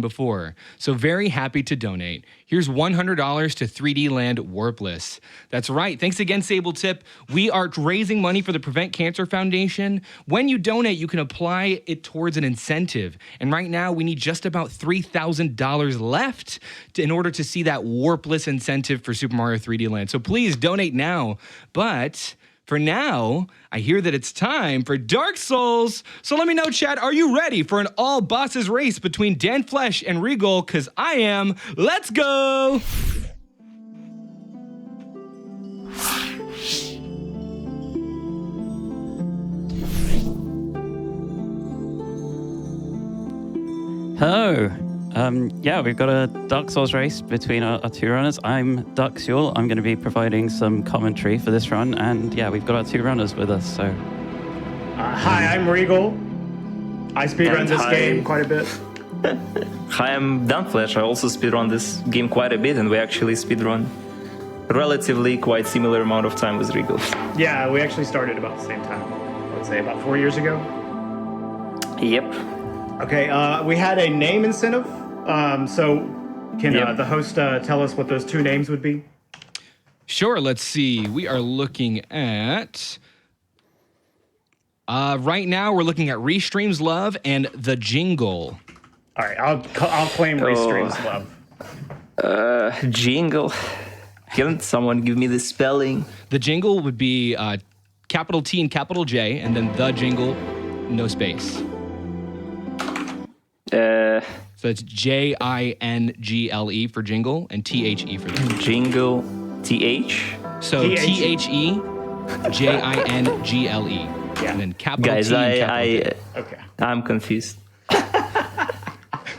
before. So very happy to donate. Here's $100 to 3D Land Warpless. That's right. Thanks again, Sable Tip. We are raising money for the Prevent Cancer Foundation. When you donate, you can apply it towards an incentive. And right now, we need just about $3,000 left in order to see that Warpless incentive for Super Mario 3D Land. So please donate now. But for now, I hear that it's time for Dark Souls. So let me know, chat, are you ready for an all bosses race between Danflesh and Regole? Because I am. Let's go! Hello. Yeah, we've got a Dark Souls race between our two runners. I'm Ducksual. I'm going to be providing some commentary for this run, and yeah, we've got our two runners with us. So, hi, I'm Regole. I speedrun this game quite a bit. Hi, I'm Danflesh. I also speedrun this game quite a bit, and we actually speedrun relatively quite similar amount of time with Regole. Yeah, we actually started about the same time. Let's say about 4 years ago. Yep. Okay, we had a name incentive. So can the host tell us what those two names would be? Sure, let's see. We are looking at... right now, we're looking at Restream's Love and The Jingle. All right, I'll claim Restream's Love. Jingle. Can someone give me the spelling? The Jingle would be capital T and capital J, and then The Jingle, no space. So it's Jingle for jingle and THE for the Jingle, TH. So THE, JINGLE. Yeah. And then capital Guys, T and capital J. Okay. I'm confused.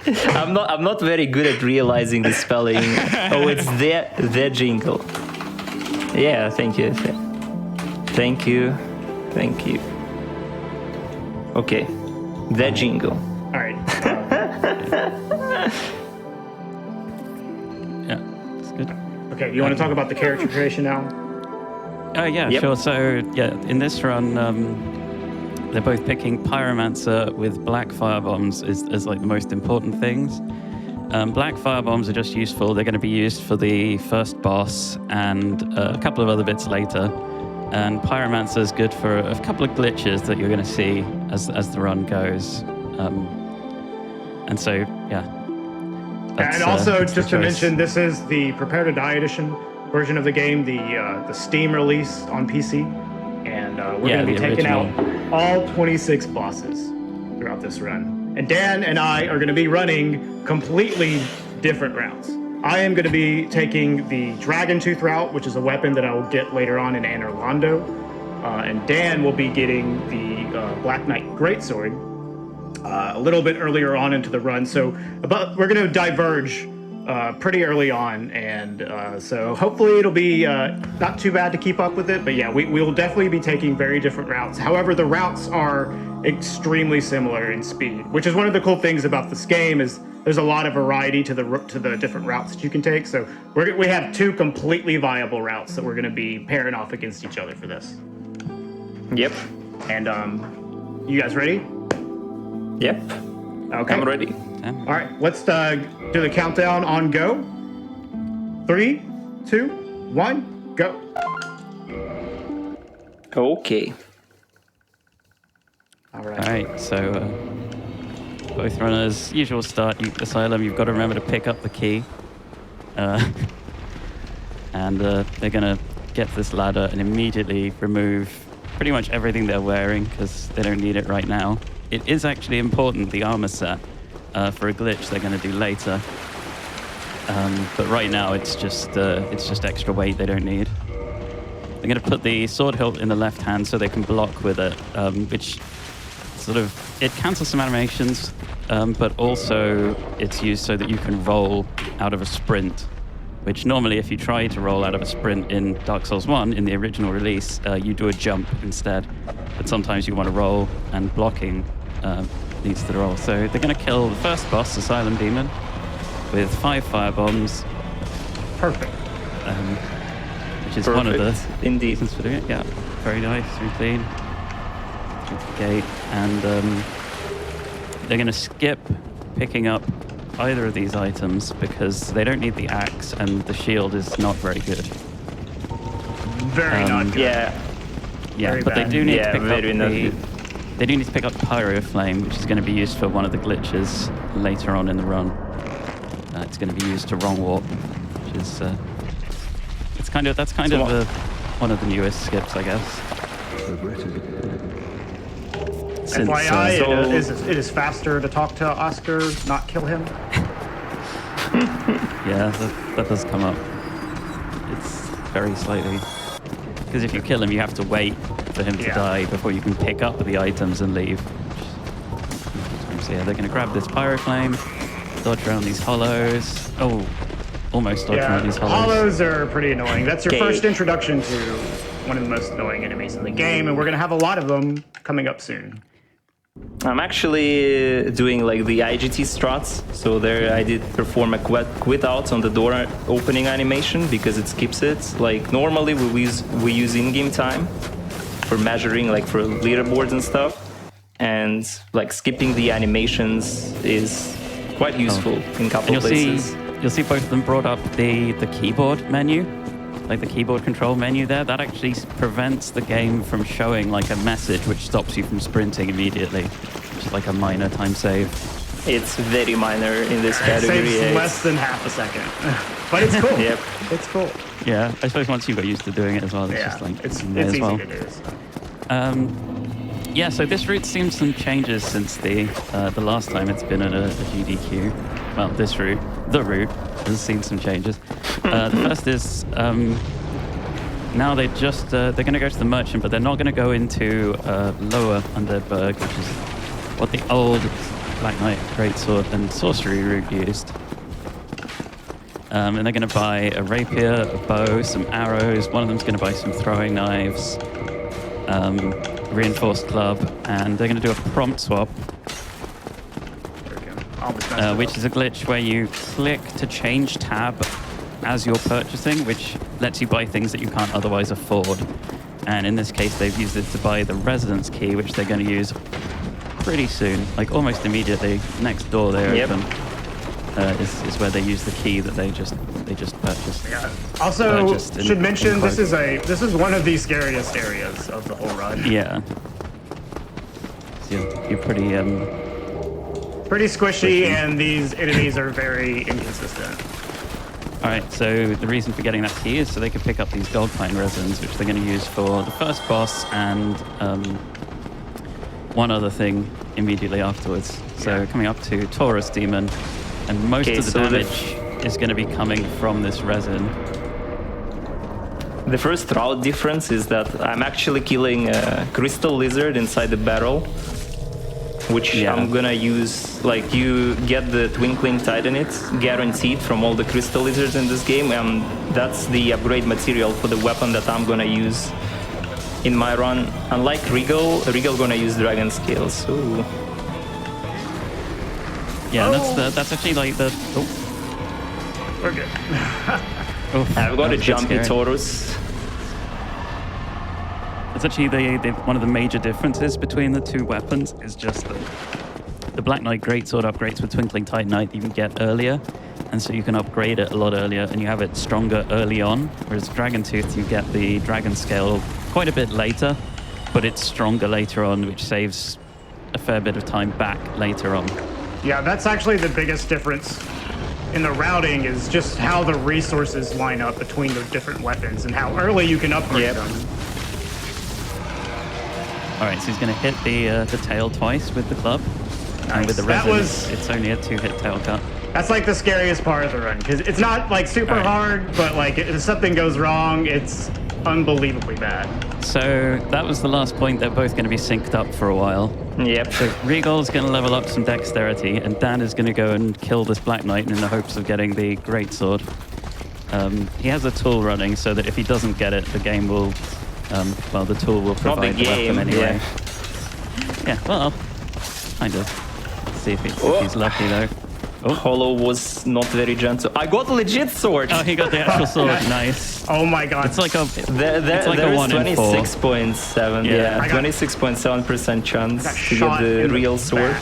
I'm not very good at realizing the spelling. Oh, it's the jingle. Yeah, thank you. Thank you. Okay, the jingle. All right. yeah, that's good. Okay, you want to talk about the character creation now? Yeah, Yep. sure. So, yeah, in this run, they're both picking Pyromancer with black firebombs as like the most important things. Black firebombs are just useful. They're going to be used for the first boss and a couple of other bits later. And Pyromancer is good for a couple of glitches that you're going to see as the run goes. And so, yeah. And also, that's just the to choice. mention, this is the Prepare to Die edition version of the game, the Steam release on PC. And we're going to be taking out all 26 bosses throughout this run. And Dan and I are going to be running completely different routes. I am going to be taking the Dragon Tooth route, which is a weapon that I will get later on in Anor Londo. And Dan will be getting the Black Knight Greatsword a little bit earlier on into the run. So we're going to diverge pretty early on. And so hopefully it'll be not too bad to keep up with it. But yeah, we will definitely be taking very different routes. However, the routes are extremely similar in speed, which is one of the cool things about this game is there's a lot of variety to the different routes that you can take. So we have two completely viable routes that we're going to be pairing off against each other for this. Yep. And you guys ready? Yep. Okay. I'm ready. All right, let's do the countdown on go. 3, 2, 1, go. Okay. All All right, so both runners, usual start, Asylum, you've got to remember to pick up the key. And they're going to get this ladder and immediately remove pretty much everything they're wearing because they don't need it right now. It is actually important, the armor set, for a glitch they're going to do later. But right now it's just extra weight they don't need. They're going to put the sword hilt in the left hand so they can block with it, which sort of, it cancels some animations, but also it's used so that you can roll out of a sprint, which normally if you try to roll out of a sprint in Dark Souls 1, in the original release, you do a jump instead. But sometimes you want to roll, and blocking leads to the roll. So they're going to kill the first boss, Asylum Demon, with 5 firebombs. Perfect. Which is one of the Indeed. reasons for doing it. Yeah, very nice, very clean. Through the gate, and they're going to skip picking up either of these items because they don't need the axe and the shield is not very good. Very not good. Yeah. Yeah, Very but bad. they do need Yeah, to pick up very not the. good. They do need to pick up Pyro Flame, which is going to be used for one of the glitches later on in the run. It's going to be used to wrong warp, which is that's kind of one of the newest skips, I guess. Since, FYI, it is faster to talk to Oscar, not kill him. yeah, that does come up. It's very slightly. Because if you kill him, you have to wait for him to die before you can pick up the items and leave. So yeah, they're going to grab this Pyro Flame, dodge around these hollows. Oh, almost dodge around these hollows. Hollows are pretty annoying. That's your first introduction to one of the most annoying enemies in the game, and we're going to have a lot of them coming up soon. I'm actually doing like the IGT struts. So there I did perform a quit out on the door opening animation because it skips it. Like normally we use in-game time for measuring, like for leaderboards and stuff. And like skipping the animations is quite useful in a couple of places. You'll see both of them brought up the keyboard menu, like the keyboard control menu there. That actually prevents the game from showing like a message which stops you from sprinting immediately, which is like a minor time save. It's very minor in this category. It saves less than half a second. But it's cool. Yep. It's cool. Yeah, I suppose once you got used to doing it as well, it's just like it's as easy well. to do. So. Yeah, so this route's seen some changes since the last time it's been at a GDQ. Well, this route, the route, has seen some changes. The first is now they're going to go to the merchant, but they're not going to go into lower Underberg, which is what the old Black Knight Greatsword and Sorcery route used. And they're going to buy a rapier, a bow, some arrows. One of them's going to buy some throwing knives. Reinforced club, and they're going to do a prompt swap, which is a glitch where you click to change tab as you're purchasing, which lets you buy things that you can't otherwise afford. And in this case, they've used it to buy the residence key, which they're going to use pretty soon, like almost immediately. Next door they open is where they use the key that they just purchased. Yeah. Also, should mention this is one of the scariest areas of the whole run. Yeah. So you're pretty squishy, and these enemies are very inconsistent. All right, so the reason for getting that key is so they can pick up these gold pine resins, which they're going to use for the first boss and one other thing immediately afterwards. So coming up to Taurus Demon, and most of the damage is going to be coming from this resin. The first route difference is that I'm actually killing a crystal lizard inside the barrel, which I'm gonna use. Like, you get the Twinkling Titanite guaranteed from all the crystal lizards in this game, and that's the upgrade material for the weapon that I'm gonna use in my run. Unlike Regole gonna use Dragon Scales. So yeah, that's actually like the. We're good. I've got a jumpy Taurus. It's actually one of the major differences between the two weapons is just that the Black Knight Greatsword upgrades with Twinkling Titanite you can get earlier, and so you can upgrade it a lot earlier, and you have it stronger early on, whereas Dragon Tooth you get the Dragon Scale quite a bit later, but it's stronger later on, which saves a fair bit of time back later on. Yeah, that's actually the biggest difference in the routing, is just how the resources line up between the different weapons and how early you can upgrade them. All right, so he's going to hit the tail twice with the club. Nice. And with the resin, it's only a 2-hit tail cut. That's like the scariest part of the run, because it's not like super hard, but like if something goes wrong, it's unbelievably bad. So that was the last point. They're both going to be synced up for a while. Yep. So Regole's going to level up some dexterity, and Dan is going to go and kill this Black Knight in the hopes of getting the Greatsword. He has a tool running, so that if he doesn't get it, the game will, the tool will provide the weapon anyway. Yeah, well, kind of. Let's see if he's lucky though. Oh. Hollow was not very gentle. I got a legit sword. Oh, he got the actual sword. Nice. Oh my god. It's like a. It's like a 26.7. Yeah, 26.7% chance to get the real sword.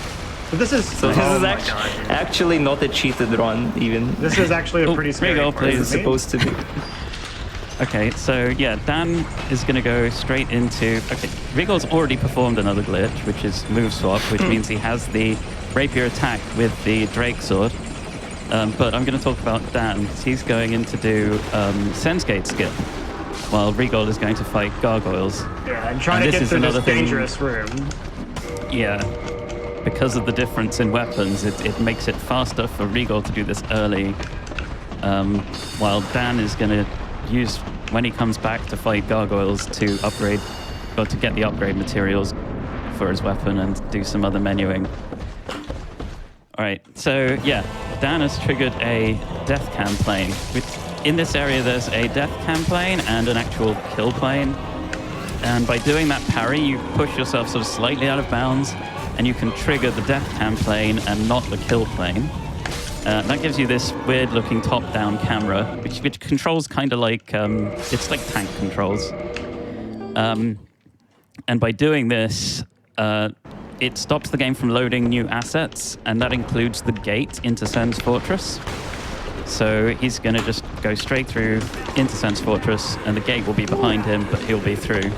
So this is actually not a cheated run, even. This is actually a pretty scary Regole, part. please. It's supposed to be. Okay, so yeah, Dan is going to go straight into... Okay, Regole's already performed another glitch, which is move swap, which means he has the rapier attack with the Drake sword. But I'm going to talk about Dan. He's going in to do Sensegate skip, while Regole is going to fight gargoyles. Yeah, and trying to get through this dangerous room. Yeah, because of the difference in weapons, it makes it faster for Regole to do this early, while Dan is going to use, when he comes back to fight gargoyles, to upgrade, or to get the upgrade materials for his weapon and do some other menuing. All right, so yeah, Dan has triggered a death cam plane. In this area, there's a death cam plane and an actual kill plane. And by doing that parry, you push yourself sort of slightly out of bounds, and you can trigger the death cam plane and not the kill plane. That gives you this weird-looking top-down camera, which controls kind of like it's like tank controls. And by doing this, it stops the game from loading new assets, and that includes the gate into Sen's Fortress. So he's going to just go straight through into Sen's Fortress, and the gate will be behind him, but he'll be through.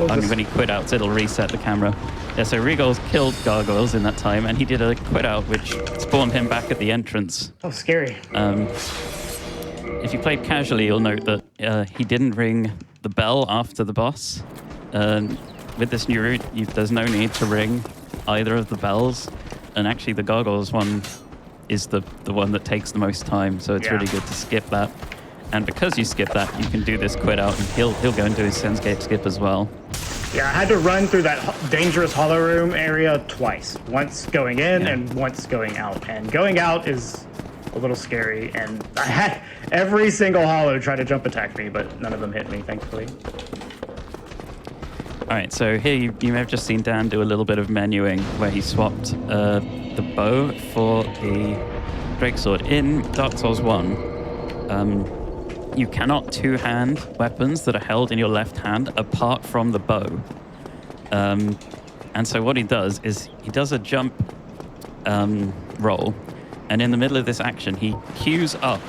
When he quit outs, it'll reset the camera. Yeah, so Regole's killed gargoyles in that time, and he did a quit out, which spawned him back at the entrance. Oh, scary. If you played casually, you'll note that he didn't ring the bell after the boss. With this new route, there's no need to ring either of the bells, and actually the gargoyles one is the one that takes the most time, so it's really good to skip that. And because you skip that, you can do this quit out, and he'll go and do his Sensegate skip as well. Yeah, I had to run through that dangerous hollow room area twice. Once going in and once going out. And going out is a little scary, and I had every single hollow try to jump attack me, but none of them hit me, thankfully. All right, so here you may have just seen Dan do a little bit of menuing where he swapped the bow for the Drake sword. In Dark Souls 1, you cannot two-hand weapons that are held in your left hand apart from the bow. And so what he does is he does a jump roll, and in the middle of this action, he queues up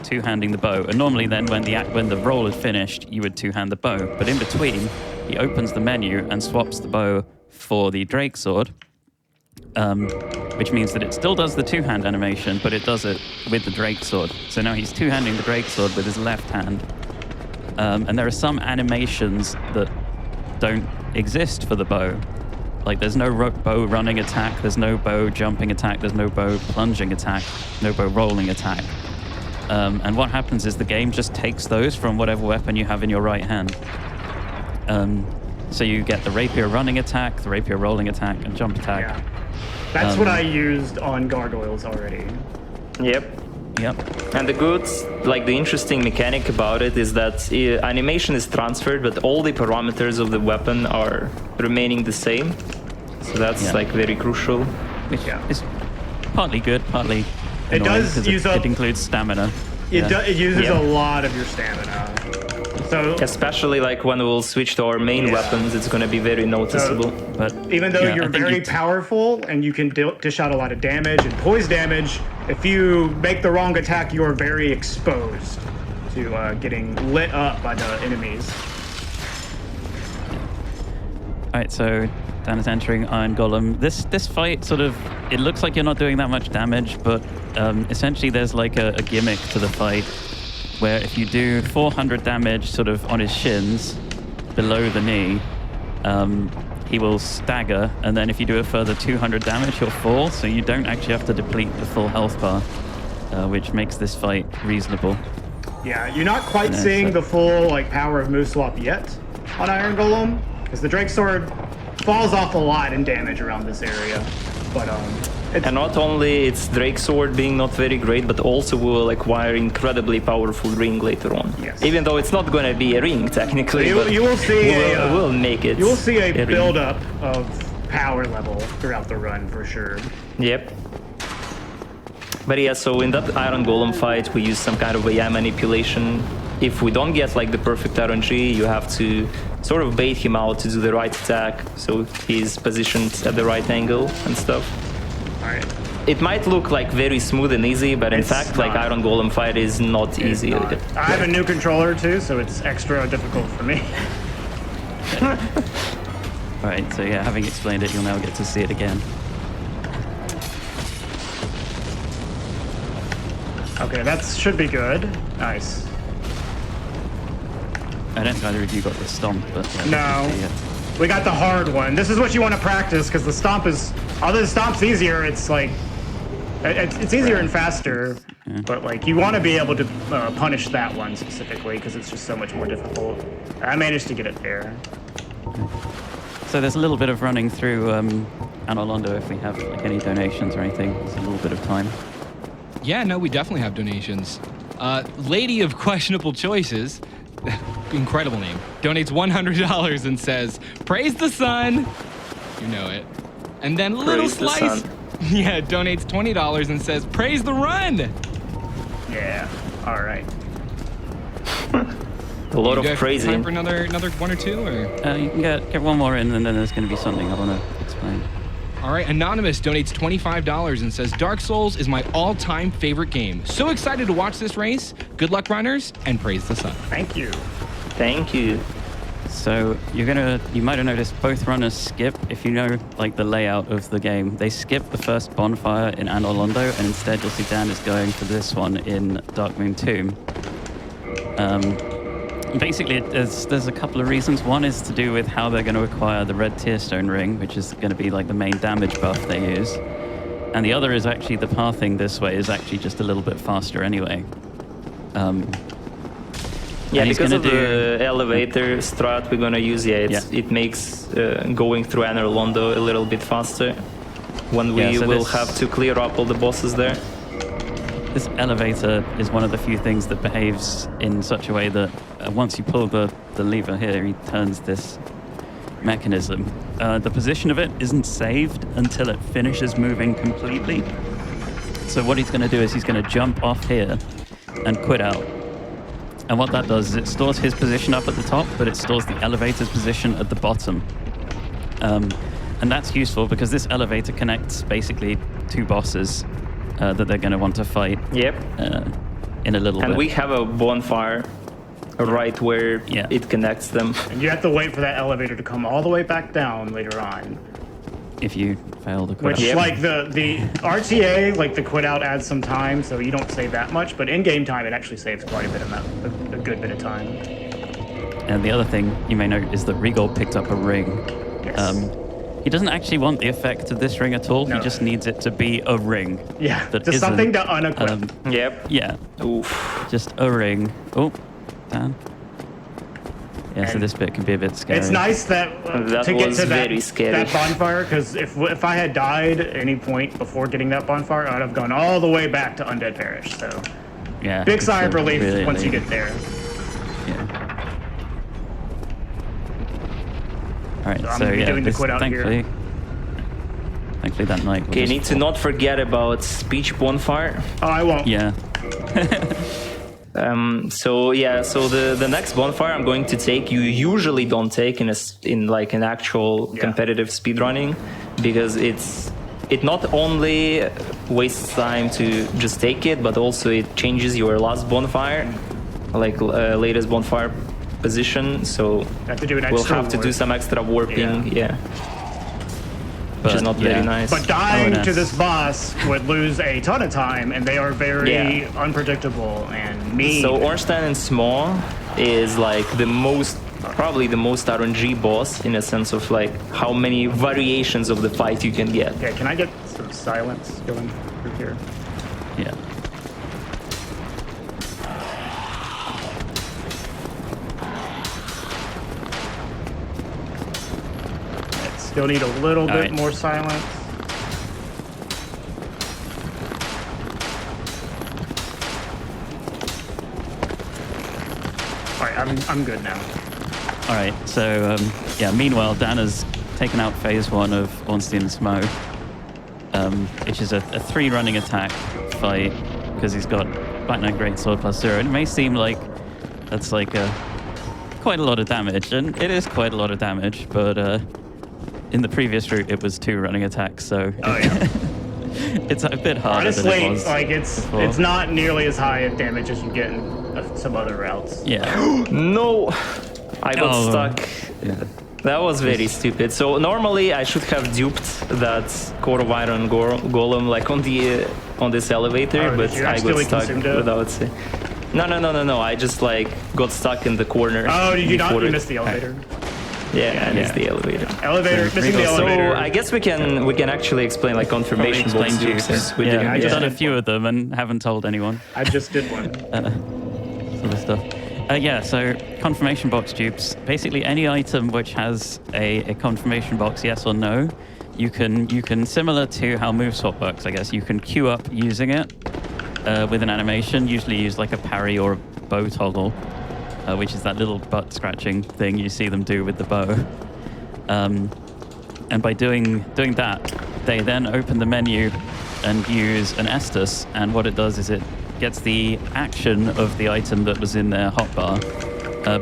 two-handing the bow. And normally then when the roll is finished, you would two-hand the bow. But in between, he opens the menu and swaps the bow for the Drake sword, which means that it still does the two-hand animation, but it does it with the Drake sword. So now he's two-handing the Drake sword with his left hand. And there are some animations that don't exist for the bow. Like there's no bow running attack, there's no bow jumping attack, there's no bow plunging attack, no bow rolling attack. And what happens is the game just takes those from whatever weapon you have in your right hand. So you get the rapier running attack, the rapier rolling attack, and jump attack. Yeah. That's what I used on gargoyles already. Yep. Yep. And the interesting mechanic about it is that animation is transferred, but all the parameters of the weapon are remaining the same. So that's like very crucial. Which is partly good, partly annoying. It does use up. It includes stamina. It uses a lot of your stamina. So especially like when we'll switch to our main weapons, it's going to be very noticeable. But even though you're very powerful and you can dish out a lot of damage and poise damage, if you make the wrong attack, you are very exposed to getting lit up by the enemies. All right, so Dan is entering Iron Golem. This fight sort of, it looks like you're not doing that much damage, but essentially there's like a gimmick to the fight, where if you do 400 damage sort of on his shins, below the knee, he will stagger, and then if you do a further 200 damage, he'll fall, so you don't actually have to deplete the full health bar, which makes this fight reasonable. Yeah, you're not quite seeing the full power of move swap yet on Iron Golem, because the Drake Sword falls off a lot in damage around this area, but and not only its Drake Sword being not very great, but also will acquire incredibly powerful ring later on. Yes. Even though it's not going to be a ring technically, so you will see we'll make it. You will see a build-up of power level throughout the run for sure. Yep. But yeah, so in that Iron Golem fight, we use some kind of AI manipulation. If we don't get the perfect RNG, you have to sort of bait him out to do the right attack, so he's positioned at the right angle and stuff. right. It might look like very smooth and easy, but in It's fact, like not. Iron Golem fight is not easy. I have a new controller too, so it's extra difficult for me. All right, so yeah, having explained it, you'll now get to see it again. Okay, that should be good. Nice. I don't think either of you got the stomp, but yeah, No. yeah. We got the hard one. This is what you want to practice because the stomp is, although the stomp's easier, it's like, it's easier and faster, but like you want to be able to punish that one specifically because it's just so much more difficult. I managed to get it there. So there's a little bit of running through Anolondo if we have like any donations or anything. It's a little bit of time. Yeah, no, we definitely have donations. Lady of Questionable Choices, incredible name, donates $100 and says, "Praise the sun." You know it. And then Little Praise the Slice, sun. yeah, donates $20 and says, "Praise the run." Yeah. All right. A lot You of guys have praising. time for another one or two, or? You can get one more in, and then there's going to be something I want to explain. All right, Anonymous donates $25 and says, "Dark Souls is my all-time favorite game. So excited to watch this race. Good luck, runners, and praise the sun." Thank you. Thank you. So you might have noticed both runners skip, if you know like the layout of the game, they skip the first bonfire in Anolondo, and instead you'll see Dan is going for this one in Darkmoon Tomb. Basically, there's a couple of reasons. One is to do with how they're going to acquire the red tearstone ring, which is going to be like the main damage buff they use. And the other is actually the pathing this way is actually just a little bit faster anyway. Yeah, And he's because gonna of the elevator strat we're gonna use, it makes going through Anolondo a little bit faster when we so will this- have to clear up all the bosses there. This elevator is one of the few things that behaves in such a way that once you pull the lever here, he turns this mechanism. The position of it isn't saved until it finishes moving completely. So what he's going to do is he's going to jump off here and quit out. And what that does is it stores his position up at the top, but it stores the elevator's position at the bottom. And that's useful because this elevator connects basically two bosses that they're going to want to fight Yep. in a little And bit. we have a bonfire right where Yeah. it connects them. And you have to wait for that elevator to come all the way back down later on. If you fail to quit Which, out. Yep. like the RTA, like the quit out adds some time, so you don't save that much. But in game time, it actually saves quite a bit a good bit of time. And the other thing you may note is that Regole picked up a ring. Yes. He doesn't actually want the effect of this ring at all. No. He just needs it to be a ring. Yeah, that just something isn't, to unequip. Yep. Yeah, Oof. just a ring. Oh, Dan. Yeah, so And this bit can be a bit scary. It's nice that, That to get was to very scary. that bonfire, because if I had died at any point before getting that bonfire, I'd have gone all the way back to Undead Parish. So Yeah. big it's sigh of a relief really- once you get there. Yeah. All right, So I'm so gonna be yeah, doing the this, quit out here. thankfully that night. will Okay, just need to fall. not forget about speech bonfire. Oh, I won't. Yeah. So the next bonfire I'm going to take, you usually don't take in like an actual Yeah. competitive speedrunning, because it not only wastes time to just take it, but also it changes your last bonfire, like latest bonfire position. So Have to do an we'll extra have to do warp. some extra warping, Yeah. which is But, not very yeah. nice. But dying ONS. to this boss would lose a ton of time, and they are very Yeah. unpredictable and mean. So Ornstein and Smaw is like probably the most RNG boss in a sense of like how many variations of the fight you can get. Okay, can I get some silence going through here? Yeah. Still need a little bit right. more silence. All right, I'm good now. All right, so yeah. Meanwhile, Dan has taken out phase one of Ornstein and Smo, which is a 3 running attack fight because he's got Black Knight Greatsword plus 0. And it may seem like that's like quite a lot of damage, and it is quite a lot of damage. But in the previous route, it was 2 running attacks, so Oh yeah. It's a bit harder than Honestly, it was. like it's not nearly as high of damage as you get in some other routes. Yeah. No, I got Oh. stuck. Yeah. That was very stupid. So normally I should have duped that core of iron golem like on this elevator, Oh, but did you I got accidentally stuck consumed it? without it. No. I just like got stuck in the corner. Oh, did you not? before You it- missed the elevator. Yeah, I missed the elevator. Elevator, missing the elevator. So I guess we can actually explain like confirmation Explain box dupes. since we Yeah, didn't. I've just done a did few of them and haven't told anyone. I just did one. Sort of stuff. Yeah, so confirmation box dupes. Basically, any item which has a confirmation box, yes or no, you can similar to how move swap works, I guess. You can queue up using it with an animation. Usually use like a parry or a bow toggle, which is that little butt scratching thing you see them do with the bow. And by doing that, they then open the menu and use an Estus, and what it does is it gets the action of the item that was in their hotbar,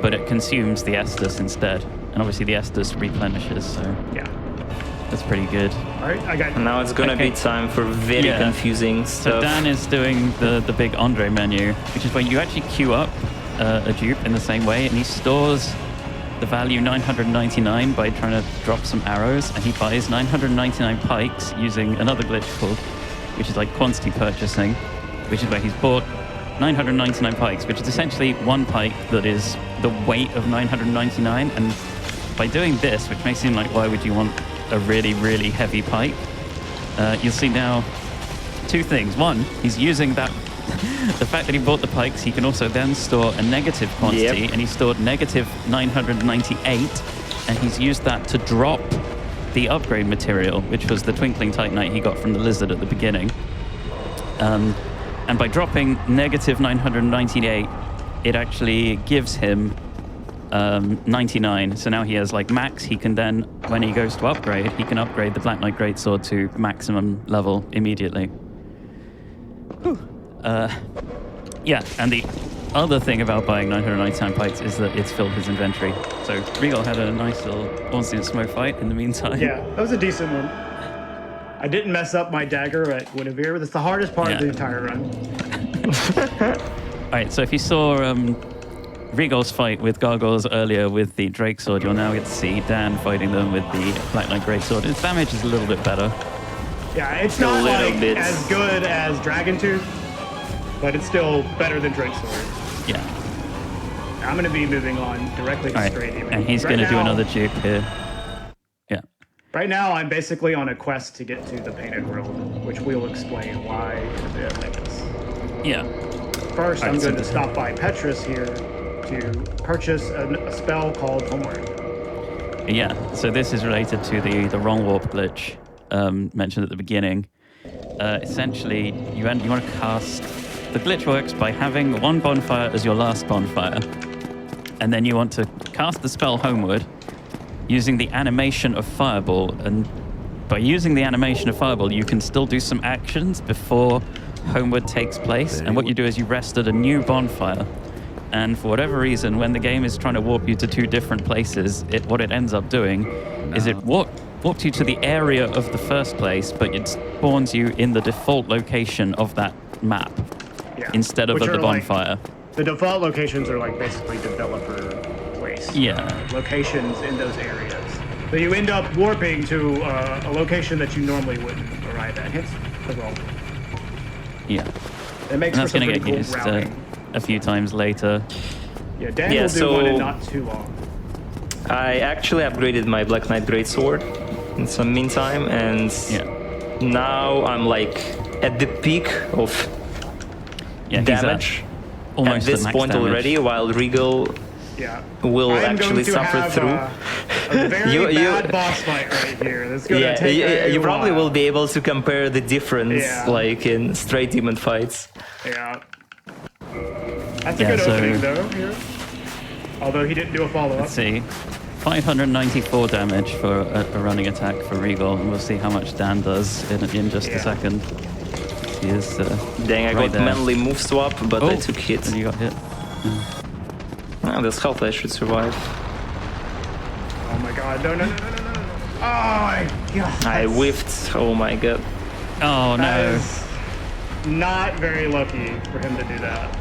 but it consumes the Estus instead. And obviously the Estus replenishes, so Yeah. that's pretty good. All right, I got. Now it's gonna Okay. be time for very Yeah. confusing So stuff. Dan is doing the big Andre menu, which is where you actually queue up a dupe in the same way, and he stores the value 999 by trying to drop some arrows, and he buys 999 pikes using another glitch called, which is like quantity purchasing, which is where he's bought 999 pikes, which is essentially one pike that is the weight of 999. And by doing this, which may seem like why would you want a really, really heavy pike, you'll see now two things. One, he's using that the fact that he bought the pikes, he can also then store a negative quantity, Yep. and he stored negative 998, and he's used that to drop the upgrade material, which was the Twinkling Titanite he got from the lizard at the beginning. And by dropping negative 998, it actually gives him 99. So now he has like max. He can then, when he goes to upgrade, he can upgrade the Black Knight Greatsword to maximum level immediately. Yeah, and the other thing about buying 999 pikes is that it's filled his inventory. So Regole had a nice little Ornstein Smoke fight in the meantime. Yeah, that was a decent one. I didn't mess up my dagger at Guinevere. That's the hardest part of the Yeah. entire run. All right, so if you saw Regole's fight with Gargoyles earlier with the Drake Sword, you'll now get to see Dan fighting them with the Black Knight Greatsword. His damage is a little bit better. Yeah, it's not little like bit. as good as Dragon Tooth, but it's still better than Drake Sword. Yeah. I'm going to be moving on directly to All right, straight aiming. and he's going to do another dupe here. Yeah. Right now, I'm basically on a quest to get to the Painted World, which we'll explain why in a bit, I guess. Yeah. First, All I'm right, so going to stop by Petrus here to purchase a spell called Homework. Yeah, so this is related to the wrong warp glitch mentioned at the beginning. Essentially, you want to cast... The glitch works by having one bonfire as your last bonfire, and then you want to cast the spell Homeward using the animation of Fireball, and by using the animation of Fireball, you can still do some actions before Homeward takes place, and what you do is you rest at a new bonfire. And for whatever reason, when the game is trying to warp you to two different places, what it ends up doing is it warped you to the area of the first place, but it spawns you in the default location of that map Yeah. instead of Which at the are like- bonfire. The default locations are like basically developer place. Yeah. Locations in those areas. So you end up warping to a location that you normally wouldn't arrive at. Hence the wrong. Yeah. It makes And that's for some going to pretty get cool used routing. a few times later. Yeah, Dan Yeah, will do so- one in not too long. I actually upgraded my Black Knight Greatsword in some meantime, and Yeah. now I'm like at the peak of Yeah, he's damage almost at this max point damage. already, while Regole Yeah. will I am actually going to suffer have, through. a very You- bad boss fight right here. That's gonna Yeah, take a you probably while. will be able to compare the difference, Yeah. like in straight demon fights. Yeah. That's a Yeah, good so- opening though. Here. Although he didn't do a follow up. Let's see. 594 damage for a running attack for Regole, and we'll see how much Dan does in just Yeah. a second. He is Dang, I right got there. manly move swap, but I took hit. And you got hit. Ah, this health I should survive. Oh my god, no. Oh my god. I whiffed, oh my god. Oh, That no. is not very lucky for him to do that.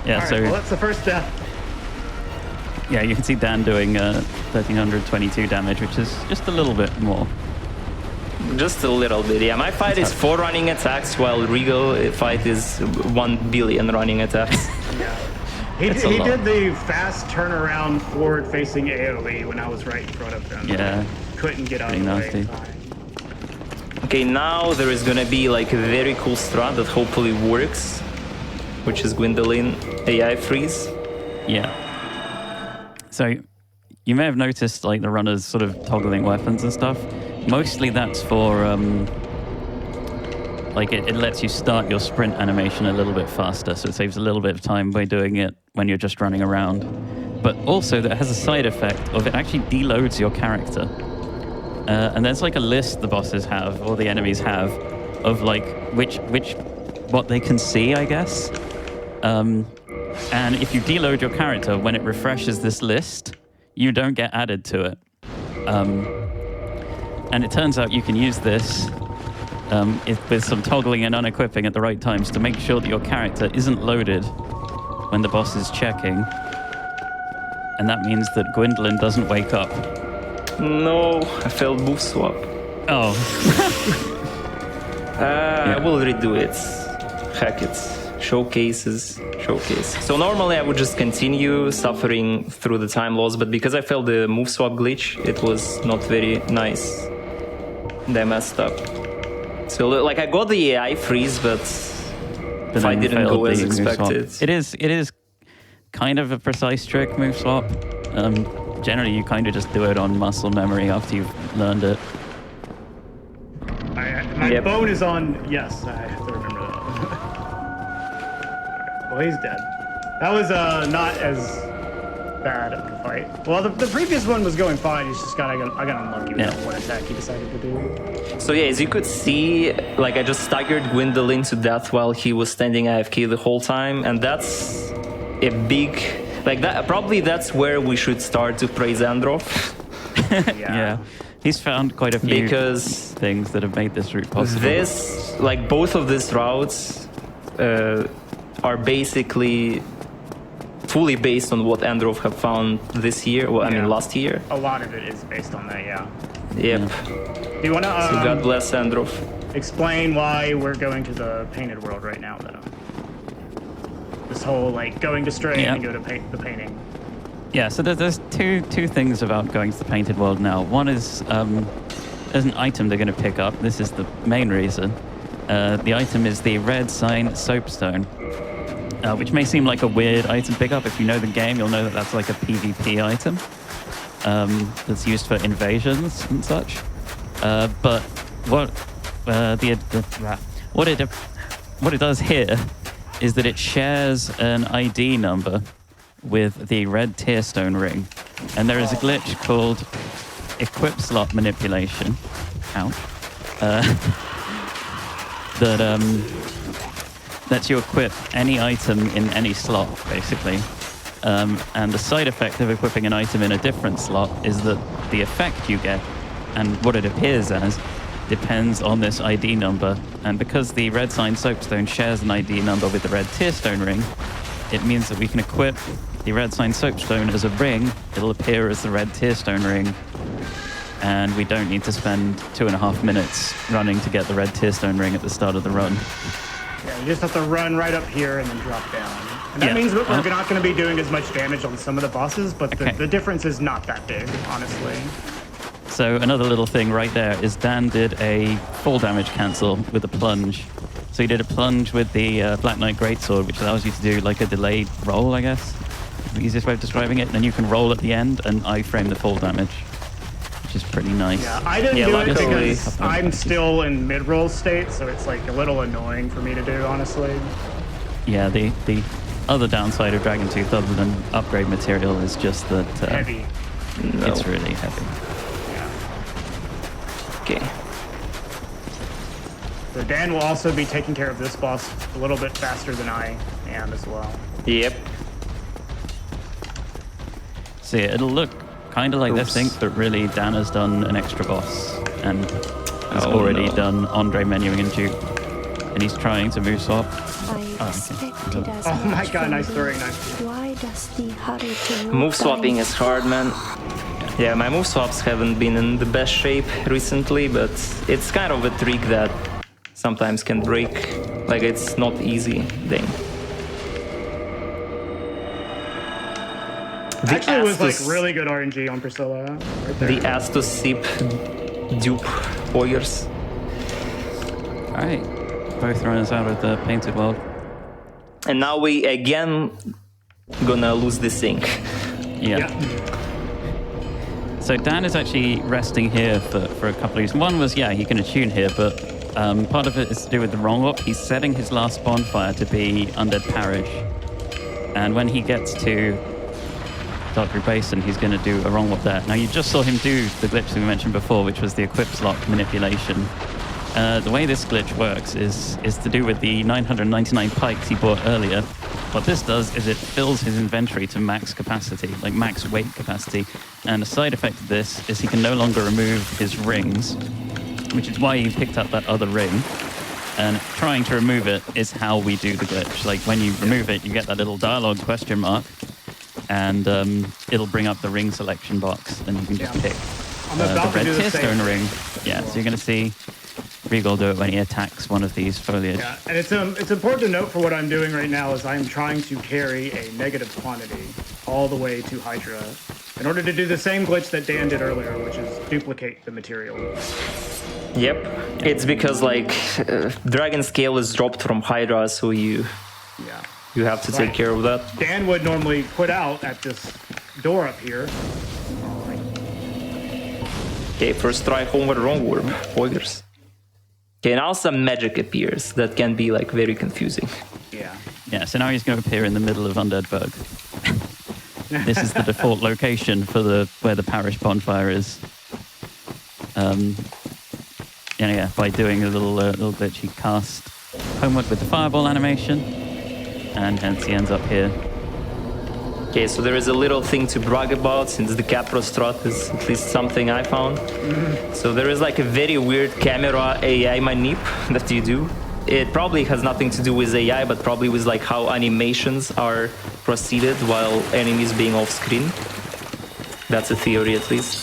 Yeah, All right, so well, that's the first death. yeah, you can see Dan doing 1,322 damage, which is just a little bit more. Just a little bit, yeah. My fight is 4 running attacks, while Regole fight is 1 billion running attacks. Yeah. He did the fast turnaround forward-facing AoE when I was right in front of him. Yeah. Couldn't get out of Pretty the way nasty. in time. Okay, now there is gonna be like a very cool strat that hopefully works, which is Gwendolyn AI freeze. Yeah. So you may have noticed like the runners sort of toggling weapons and stuff. Mostly that's for like it lets you start your sprint animation a little bit faster, so it saves a little bit of time by doing it when you're just running around. But also that has a side effect of it actually deloads your character. And there's like a list the bosses have, or the enemies have, of like what they can see, I guess. And if you deload your character, when it refreshes this list, you don't get added to it. And it turns out you can use this with some toggling and unequipping at the right times to make sure that your character isn't loaded when the boss is checking. And that means that Gwendolyn doesn't wake up. No, I failed move swap. Oh. I will redo it. Heck it. Showcase. So normally I would just continue suffering through the time loss, but because I failed the move swap glitch, it was not very nice. And I messed up. So like I got the AI freeze, but fight didn't go as expected. It is kind of a precise trick, move swap. Generally, you kind of just do it on muscle memory after you've learned it. My bone is on. Yes, I have to remember that. Well, he's dead. That was not as bad of a fight. Well, the previous one was going fine. It's just I got unlucky with that one attack he decided to do. So yeah, as you could see, like I just staggered Gwendolyn to death while he was standing AFK the whole time, and that's a big, like that. Probably that's where we should start to praise Androff. Yeah. He's found quite a few things that have made this route possible. Both of these routes are basically fully based on what Androff have found this year. Well, I mean, last year. A lot of it is based on that, yeah. Yep. Do you want to? So God bless Androff. Explain why we're going to the painted world right now, though. This whole like going to Stray and go to the painting. Yeah, so there's two things about going to the painted world now. One is there's an item they're going to pick up. This is the main reason. The item is the red sign soapstone, which may seem like a weird item to pick up. If you know the game, you'll know that that's like a PvP item that's used for invasions and such. But what it does here is that it shares an ID number with the red tearstone ring, and there is a glitch called equip slot manipulation. That lets you equip any item in any slot, basically. And the side effect of equipping an item in a different slot is that the effect you get and what it appears as depends on this ID number. And because the red sign soapstone shares an ID number with the red tearstone ring, it means that we can equip the red sign soapstone as a ring. It'll appear as the red tearstone ring, and we don't need to spend 2.5 minutes running to get the red tearstone ring at the start of the run. Yeah, you just have to run right up here and then drop down. And that means that we're not going to be doing as much damage on some of the bosses, but the difference is not that big, honestly. So another little thing right there is Dan did a full damage cancel with a plunge. So he did a plunge with the Black Knight Greatsword, which allows you to do like a delayed roll, I guess. The easiest way of describing it. Then you can roll at the end and iframe the full damage, which is pretty nice. Yeah, I didn't do it because I'm still in mid-roll state, so it's like a little annoying for me to do, honestly. Yeah, the other downside of Dragon Tooth, other than upgrade material, is just that heavy. It's really heavy. Okay. So Dan will also be taking care of this boss a little bit faster than I am as well. Yep. See, it'll look kind of like this thing, but really Dan has done an extra boss. And has already done Andre menuing and dupe. And he's trying to move swap. Oh my god, nice throwing knife. Why does the hurry to Move swapping is hard, man. Yeah, my move swaps haven't been in the best shape recently, but it's kind of a trick that sometimes can break. Like, it's not easy thing. Actually, it was like really good RNG on Priscilla. Right there. The Astos Sip dupe warriors. Alright, both runners out of the painted world. And now we again gonna lose the sync. Yeah. So Dan is actually resting here for a couple of reasons. One was, he can attune here, but part of it is to do with the wrong op. He's setting his last bonfire to be Undead Parish. And when he gets to Darkroot Basin, he's going to do a wrong op there. Now, you just saw him do the glitch that we mentioned before, which was the equip slot manipulation. The way this glitch works is to do with the 999 pikes he bought earlier. What this does is it fills his inventory to max capacity, like max weight capacity. And a side effect of this is he can no longer remove his rings, which is why he picked up that other ring. And trying to remove it is how we do the glitch. Like when you remove it, you get that little dialogue question mark, and it'll bring up the ring selection box, and you can just pick the red tearstone ring. Yeah, so you're going to see Regole do it when he attacks one of these foliage. Yeah, and it's important to note for what I'm doing right now is I'm trying to carry a negative quantity all the way to Hydra in order to do the same glitch that Dan did earlier, which is duplicate the material. Yep, it's because like Dragon Scale is dropped from Hydra, so you have to take care of that. Dan would normally put out at this door up here. Okay, first try Homeward Wrong Warp, poggers. Okay, now some magic appears that can be like very confusing. Yeah, so now he's going to appear in the middle of Undeadburg. This is the default location for where the parish bonfire is. By doing a little glitch, he cast Homeward with the fireball animation, and hence he ends up here. Okay, so there is a little thing to brag about since the Capro Strut is at least something I found. So there is like a very weird camera AI manip that you do. It probably has nothing to do with AI, but probably with like how animations are proceeded while enemies being off screen. That's a theory at least.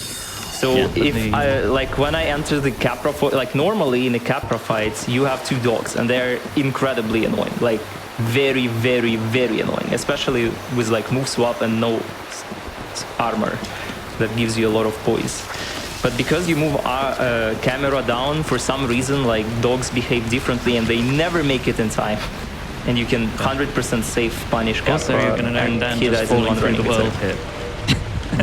So if I, like when I enter the Capra, like normally in a Capra fight, you have two dogs and they're incredibly annoying. Like very, very, very annoying, especially with like move swap and no armor that gives you a lot of poise. But because you move camera down, for some reason, like dogs behave differently and they never make it in time. And you can 100% safe punish Capra. Also, you're going to know Dan just falling through the world here.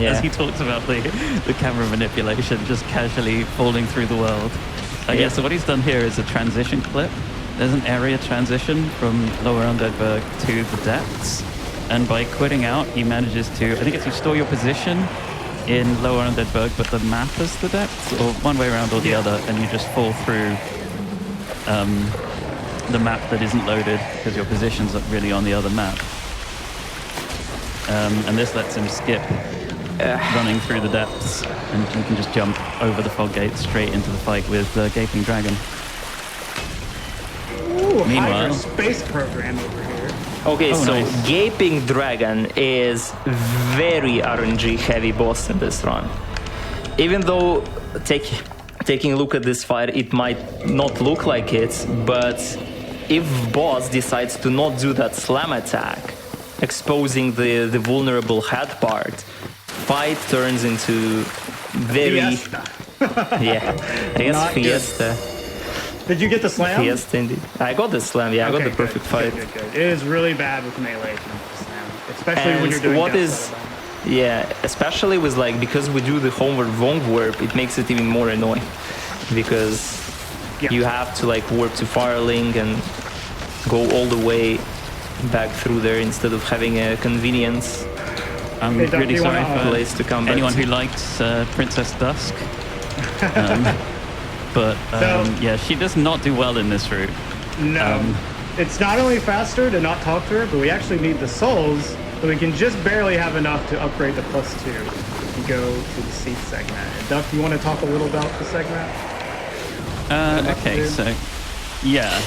As he talks about the camera manipulation, just casually falling through the world. So what he's done here is a transition clip. There's an area transition from Lower Undeadburg to the depths. And by quitting out, he manages to, I think it's you store your position in Lower Undeadburg, but the map is the depths, or one way around or the other, and you just fall through the map that isn't loaded because your position's really on the other map. And this lets him skip running through the depths, and you can just jump over the fog gate straight into the fight with Gaping Dragon. Ooh, meanwhile, space program over here. Okay, so nice. Gaping Dragon is very RNG heavy boss in this run. Even though taking a look at this fight, it might not look like it, but if boss decides to not do that slam attack, exposing the vulnerable head part, fight turns into very Fiesta. I guess Fiesta. Did you get the slam? Fiesta indeed. I got the slam. I got the perfect fight. Good. It is really bad with melee if you get the slam, especially when you're doing especially with like because we do the homeward wrong warp, it makes it even more annoying because you have to like warp to Firelink and go all the way back through there instead of having a convenience. I'm really sorry for place to come anyone back who likes Princess Dusk. But she does not do well in this route. No. It's not only faster to not talk to her, but we actually need the souls, so we can just barely have enough to upgrade the +2 and go to the seat segment. And Duck, you want to talk a little about the segment? Okay, so yeah,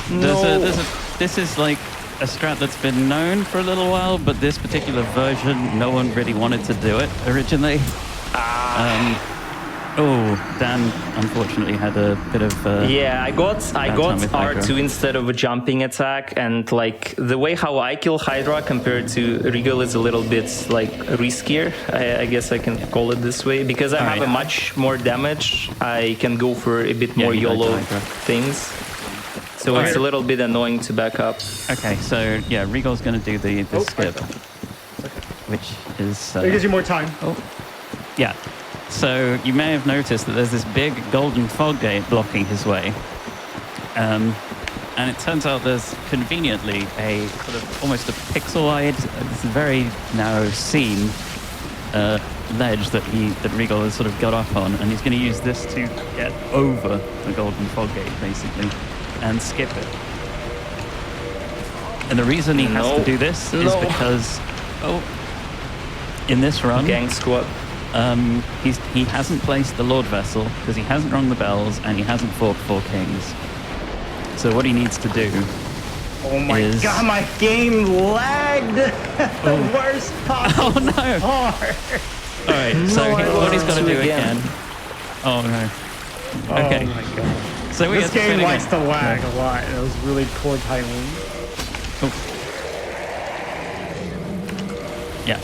this is like a strat that's been known for a little while, but this particular version, no one really wanted to do it originally. Dan unfortunately had a bit of I got Hydra. R2 instead of a jumping attack, and like the way how I kill Hydra compared to Regole is a little bit like riskier. I guess I can call it this way, because I have a much more damage. I can go for a bit more YOLO things, so it's a little bit annoying to back up. Okay, so yeah, Regole's going to do the skip, which is it gives you more time. Yeah. So you may have noticed that there's this big golden fog gate blocking his way. And it turns out there's conveniently a sort of almost a pixel-eyed, this very narrow seam ledge that Regole has sort of got up on, and he's going to use this to get over the golden fog gate, basically, and skip it. And the reason he has to do this is because, in this run... Gang squad. He hasn't placed the Lord Vessel because he hasn't rung the bells and he hasn't fought 4 kings. So what he needs to do Oh my god, my game lagged! The worst possible part. Alright, so what he's got to do again. Oh no. Okay. Oh my god. So this game likes to lag a lot. It was really poor timing. Yeah.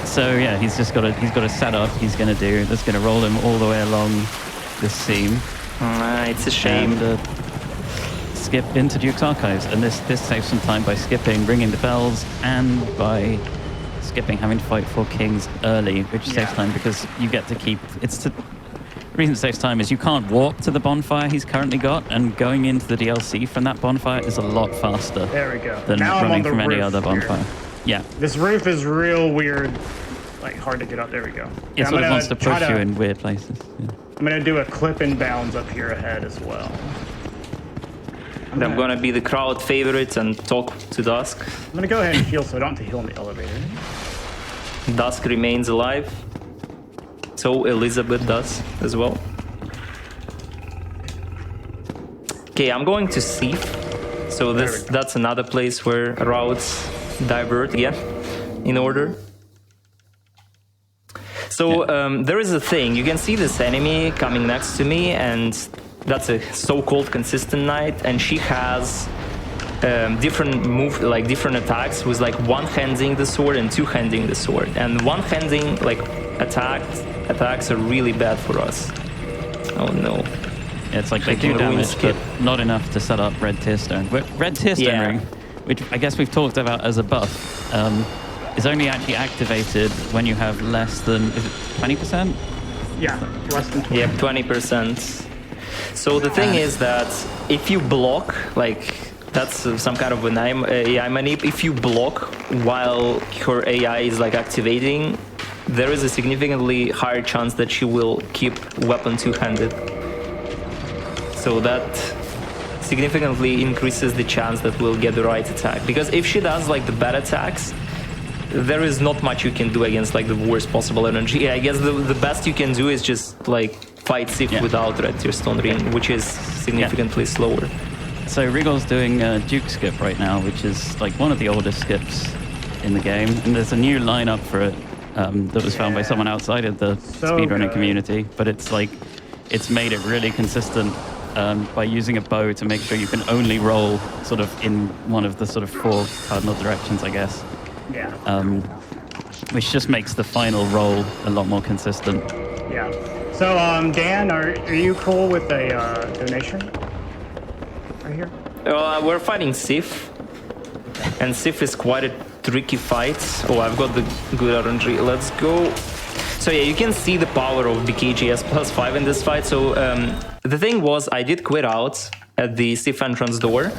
So yeah, he's got a setup he's going to do that's going to roll him all the way along this seam. It's a shame. And, skip into Duke's Archives, and this saves some time by skipping ringing the bells and by skipping having to fight 4 kings early, which saves time because you get to keep. The reason it saves time is you can't walk to the bonfire he's currently got, and going into the DLC from that bonfire is a lot faster. There we go. Than now running I'm on from the any roof other bonfire. Here. Yeah. This roof is real weird, like hard to get up. There we go. It sort of wants to push you in weird places. Yeah. I'm gonna do a clip and bounds up here ahead as well. I'm gonna be the crowd favorite and talk to Dusk. I'm gonna go ahead and heal so I don't have to heal in the elevator. Dusk remains alive. So Elizabeth does as well. Okay, I'm going to Seif. So that's another place where routes divert again in order. So there is a thing. You can see this enemy coming next to me, and that's a so-called consistent knight, and she has different attacks with like one-handing the sword and two-handing the sword. And one-handing attacks are really bad for us. Oh no. Yeah, it's like they do damage, but not enough to set up Red Tearstone. Red Tearstone Ring, which I guess we've talked about as a buff, is only actually activated when you have less than, is it 20%? Yeah, less than 20%. Yeah, 20%. So the thing is that if you block, like that's some kind of an AI manip, if you block while her AI is like activating, there is a significantly higher chance that she will keep weapon two-handed. So that significantly increases the chance that we'll get the right attack. Because if she does like the bad attacks, there is not much you can do against like the worst possible energy. I guess the best you can do is just like fight Seif without Red Tearstone Ring, which is significantly slower. So Regole's doing Duke Skip right now, which is like one of the oldest skips in the game, and there's a new lineup for it that was found by someone outside of the speedrunning community, but it's made it really consistent by using a bow to make sure you can only roll sort of in one of the sort of 4 cardinal directions, I guess. Yeah. Which just makes the final roll a lot more consistent. Yeah. So, Dan, are you cool with a donation? Right here? We're fighting Seif, and Seif is quite a tricky fight. Oh, I've got the good RNG. Let's go. So yeah, you can see the power of BKGS +5 in this fight. So the thing was, I did quit out at the Seif entrance door,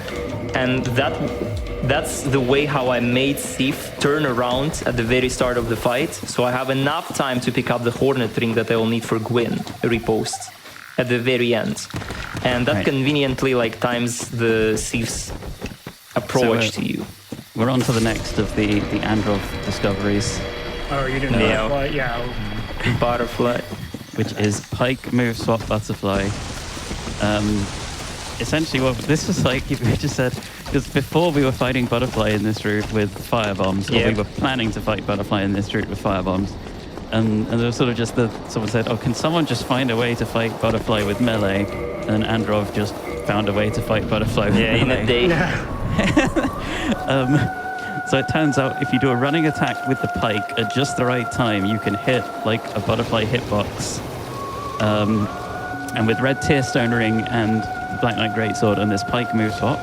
and that's the way how I made Seif turn around at the very start of the fight. So I have enough time to pick up the Hornet Ring that I will need for Gwyn repost at the very end. And that conveniently like times the Seif's approach to you. We're on to the next of the Androv discoveries. Oh, you didn't know? Yeah. Butterfly. Which is Pike, Move, Swap, Butterfly. essentially what this was like, we just said, because before we were fighting Butterfly in this route with firebombs, or we were planning to fight Butterfly in this route with firebombs, and there was sort of just someone said, oh, can someone just find a way to fight Butterfly with melee? And Androv just found a way to fight Butterfly with melee. In a day. So it turns out if you do a running attack with the pike at just the right time, you can hit like a Butterfly hitbox. And with Red Tearstone Ring and Black Knight Greatsword and this pike move swap,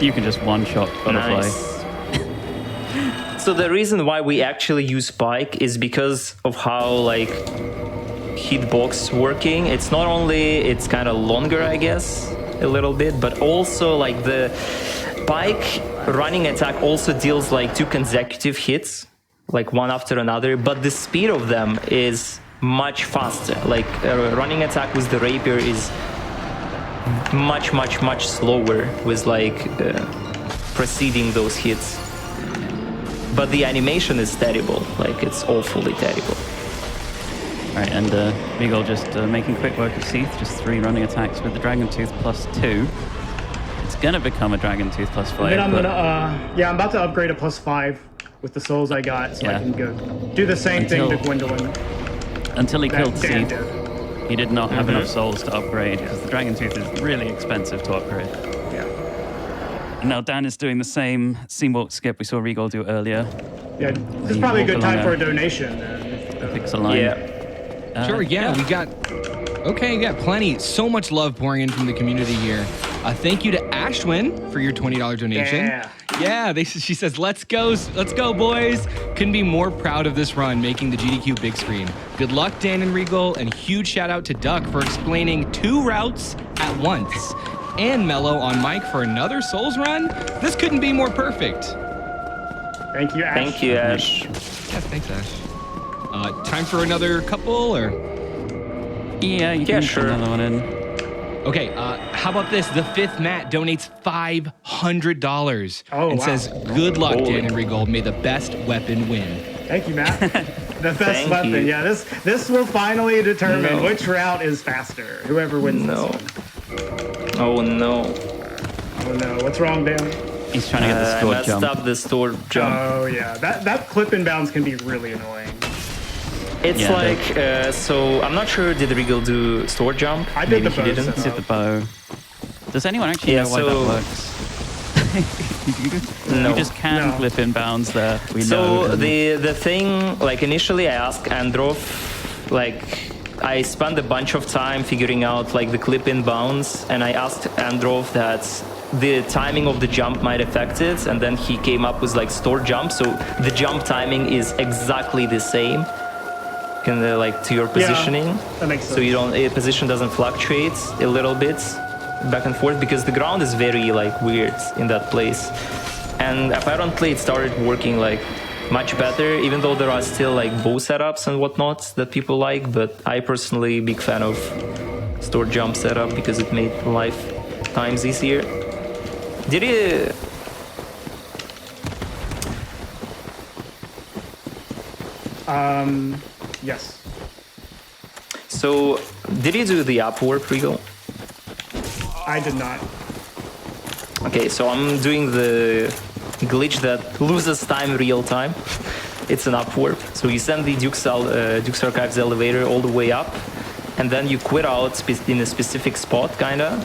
you can just one-shot Butterfly. Nice. So the reason why we actually use pike is because of how like hitbox working. It's not only it's kind of longer, I guess, a little bit, but also like the pike running attack also deals like 2 consecutive hits, like one after another, but the speed of them is much faster. Like a running attack with the rapier is much slower with like preceding those hits. But the animation is terrible, like it's awfully terrible. All right, and Regole just making quick work of Seath, just 3 running attacks with the Dragon Tooth +2. It's gonna become a Dragon Tooth +5. And then I'm I'm about to upgrade a +5 with the souls I got, so I can go do the same thing to Gwendolyn. Until he killed Dan Seath, did. he did not have enough souls to upgrade, because the Dragon Tooth is really expensive to upgrade. Yeah. And now Dan is doing the same scene walk skip we saw Regole do earlier. Yeah, this is probably a good time for a donation. Picks a line. Yeah. Sure, we got plenty. So much love pouring in from the community here. Thank you to Ashwin for your $20 donation. Yeah, she says, let's go, boys. Couldn't be more proud of this run, making the GDQ big screen. Good luck, Dan and Regole, and huge shout out to Duck for explaining 2 routes at once. And Mello on mic for another Souls run. This couldn't be more perfect. Thank you, Ash. Thank you, Ash. Yeah, thanks, Ash. Time for another couple, or? Yeah, you can put another one in. Okay, how about this? The 5th Matt donates $500 and says, good luck, Dan and Regole. May the best weapon win. Thank you, Matt. The best weapon. You. Yeah, this will finally determine which route is faster. Whoever wins this one. Oh, no. Oh, no. What's wrong, Dan? He's trying to get the stored jump. Messed up the stored jump. Oh, yeah. That clip inbounds can be really annoying. It's so I'm not sure, did Regole do store jump? I did Maybe the bow. he didn't. He did the bow. Does anyone actually know why that works? No. You just can clip inbounds there. We so know. the thing, like initially I asked Androv, like I spent a bunch of time figuring out like the clip inbounds, and I asked Androv that the timing of the jump might affect it, and then he came up with like store jump, so the jump timing is exactly the same. Like to your positioning, that makes sense. So position doesn't fluctuate a little bit back and forth, because the ground is very like weird in that place. And apparently it started working like much better, even though there are still like bow setups and whatnot that people like. But I personally big fan of store jump setup because it made life times easier. Did you? Yes. So, did you do the upward, Regole? I did not. Okay, so I'm doing the glitch that loses time real time. It's an upward. So you send the Duke's Archives elevator all the way up, and then you quit out in a specific spot, kinda,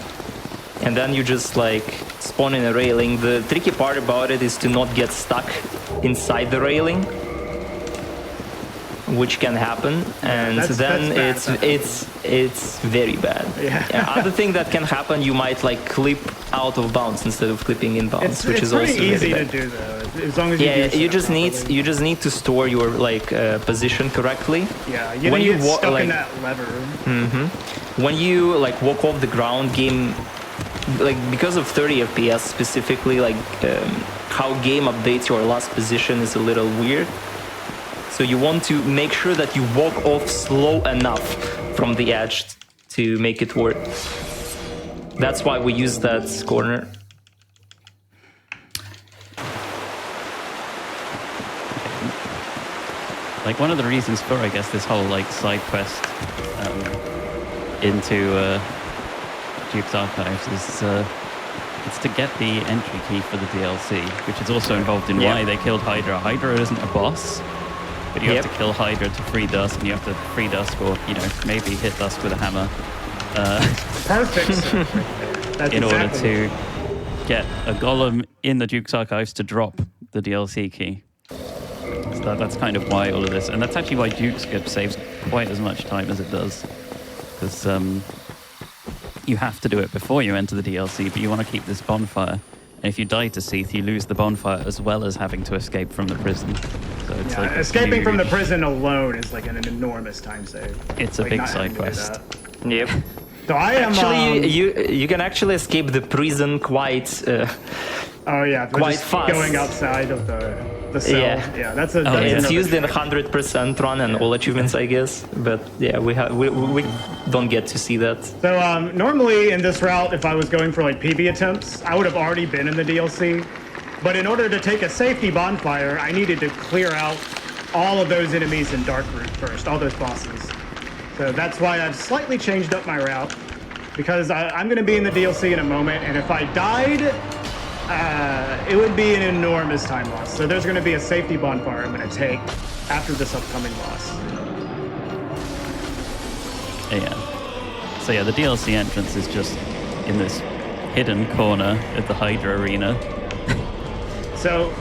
and then you just like spawn in a railing. The tricky part about it is to not get stuck inside the railing, which can happen, and then it's very bad. Yeah. Other thing that can happen, you might like clip out of bounds instead of clipping in bounds, which is also pretty easy very to bad. do though, as long as you you just need to store your like position correctly. Yeah, you don't get stuck in that lever. When you like walk off the ground, game like because of 30 FPS specifically, like how game updates your last position is a little weird. So you want to make sure that you walk off slow enough from the edge to make it work. That's why we use that corner. Like one of the reasons for, I guess, this whole like side quest into Duke's Archives is it's to get the entry key for the DLC, which is also involved in why they killed Hydra. Hydra isn't a boss, but you have to kill Hydra to free Dusk, and you have to free Dusk or, maybe hit Dusk with a hammer. Perfect. That's in order exactly. to get a golem in the Duke's Archives to drop the DLC key. So that's kind of why all of this, and that's actually why Duke Skip saves quite as much time as it does, because you have to do it before you enter the DLC, but you want to keep this bonfire. And if you die to Seath, you lose the bonfire as well as having to escape from the prison. So it's like escaping from the prison alone is like an enormous time save. It's a big side quest. Yep. So I am Actually, you can actually escape the prison quite. Quite fast. Going outside of the cell. Yeah, that's a. It's used in 100% run and all achievements, I guess. But yeah, we don't get to see that. So normally in this route, if I was going for like PB attempts, I would have already been in the DLC. But in order to take a safety bonfire, I needed to clear out all of those enemies in Dark Route first, all those bosses. So that's why I've slightly changed up my route, because I'm going to be in the DLC in a moment, and if I died, it would be an enormous time loss. So there's going to be a safety bonfire I'm going to take after this upcoming boss. Yeah. So yeah, the DLC entrance is just in this hidden corner at the Hydra Arena. So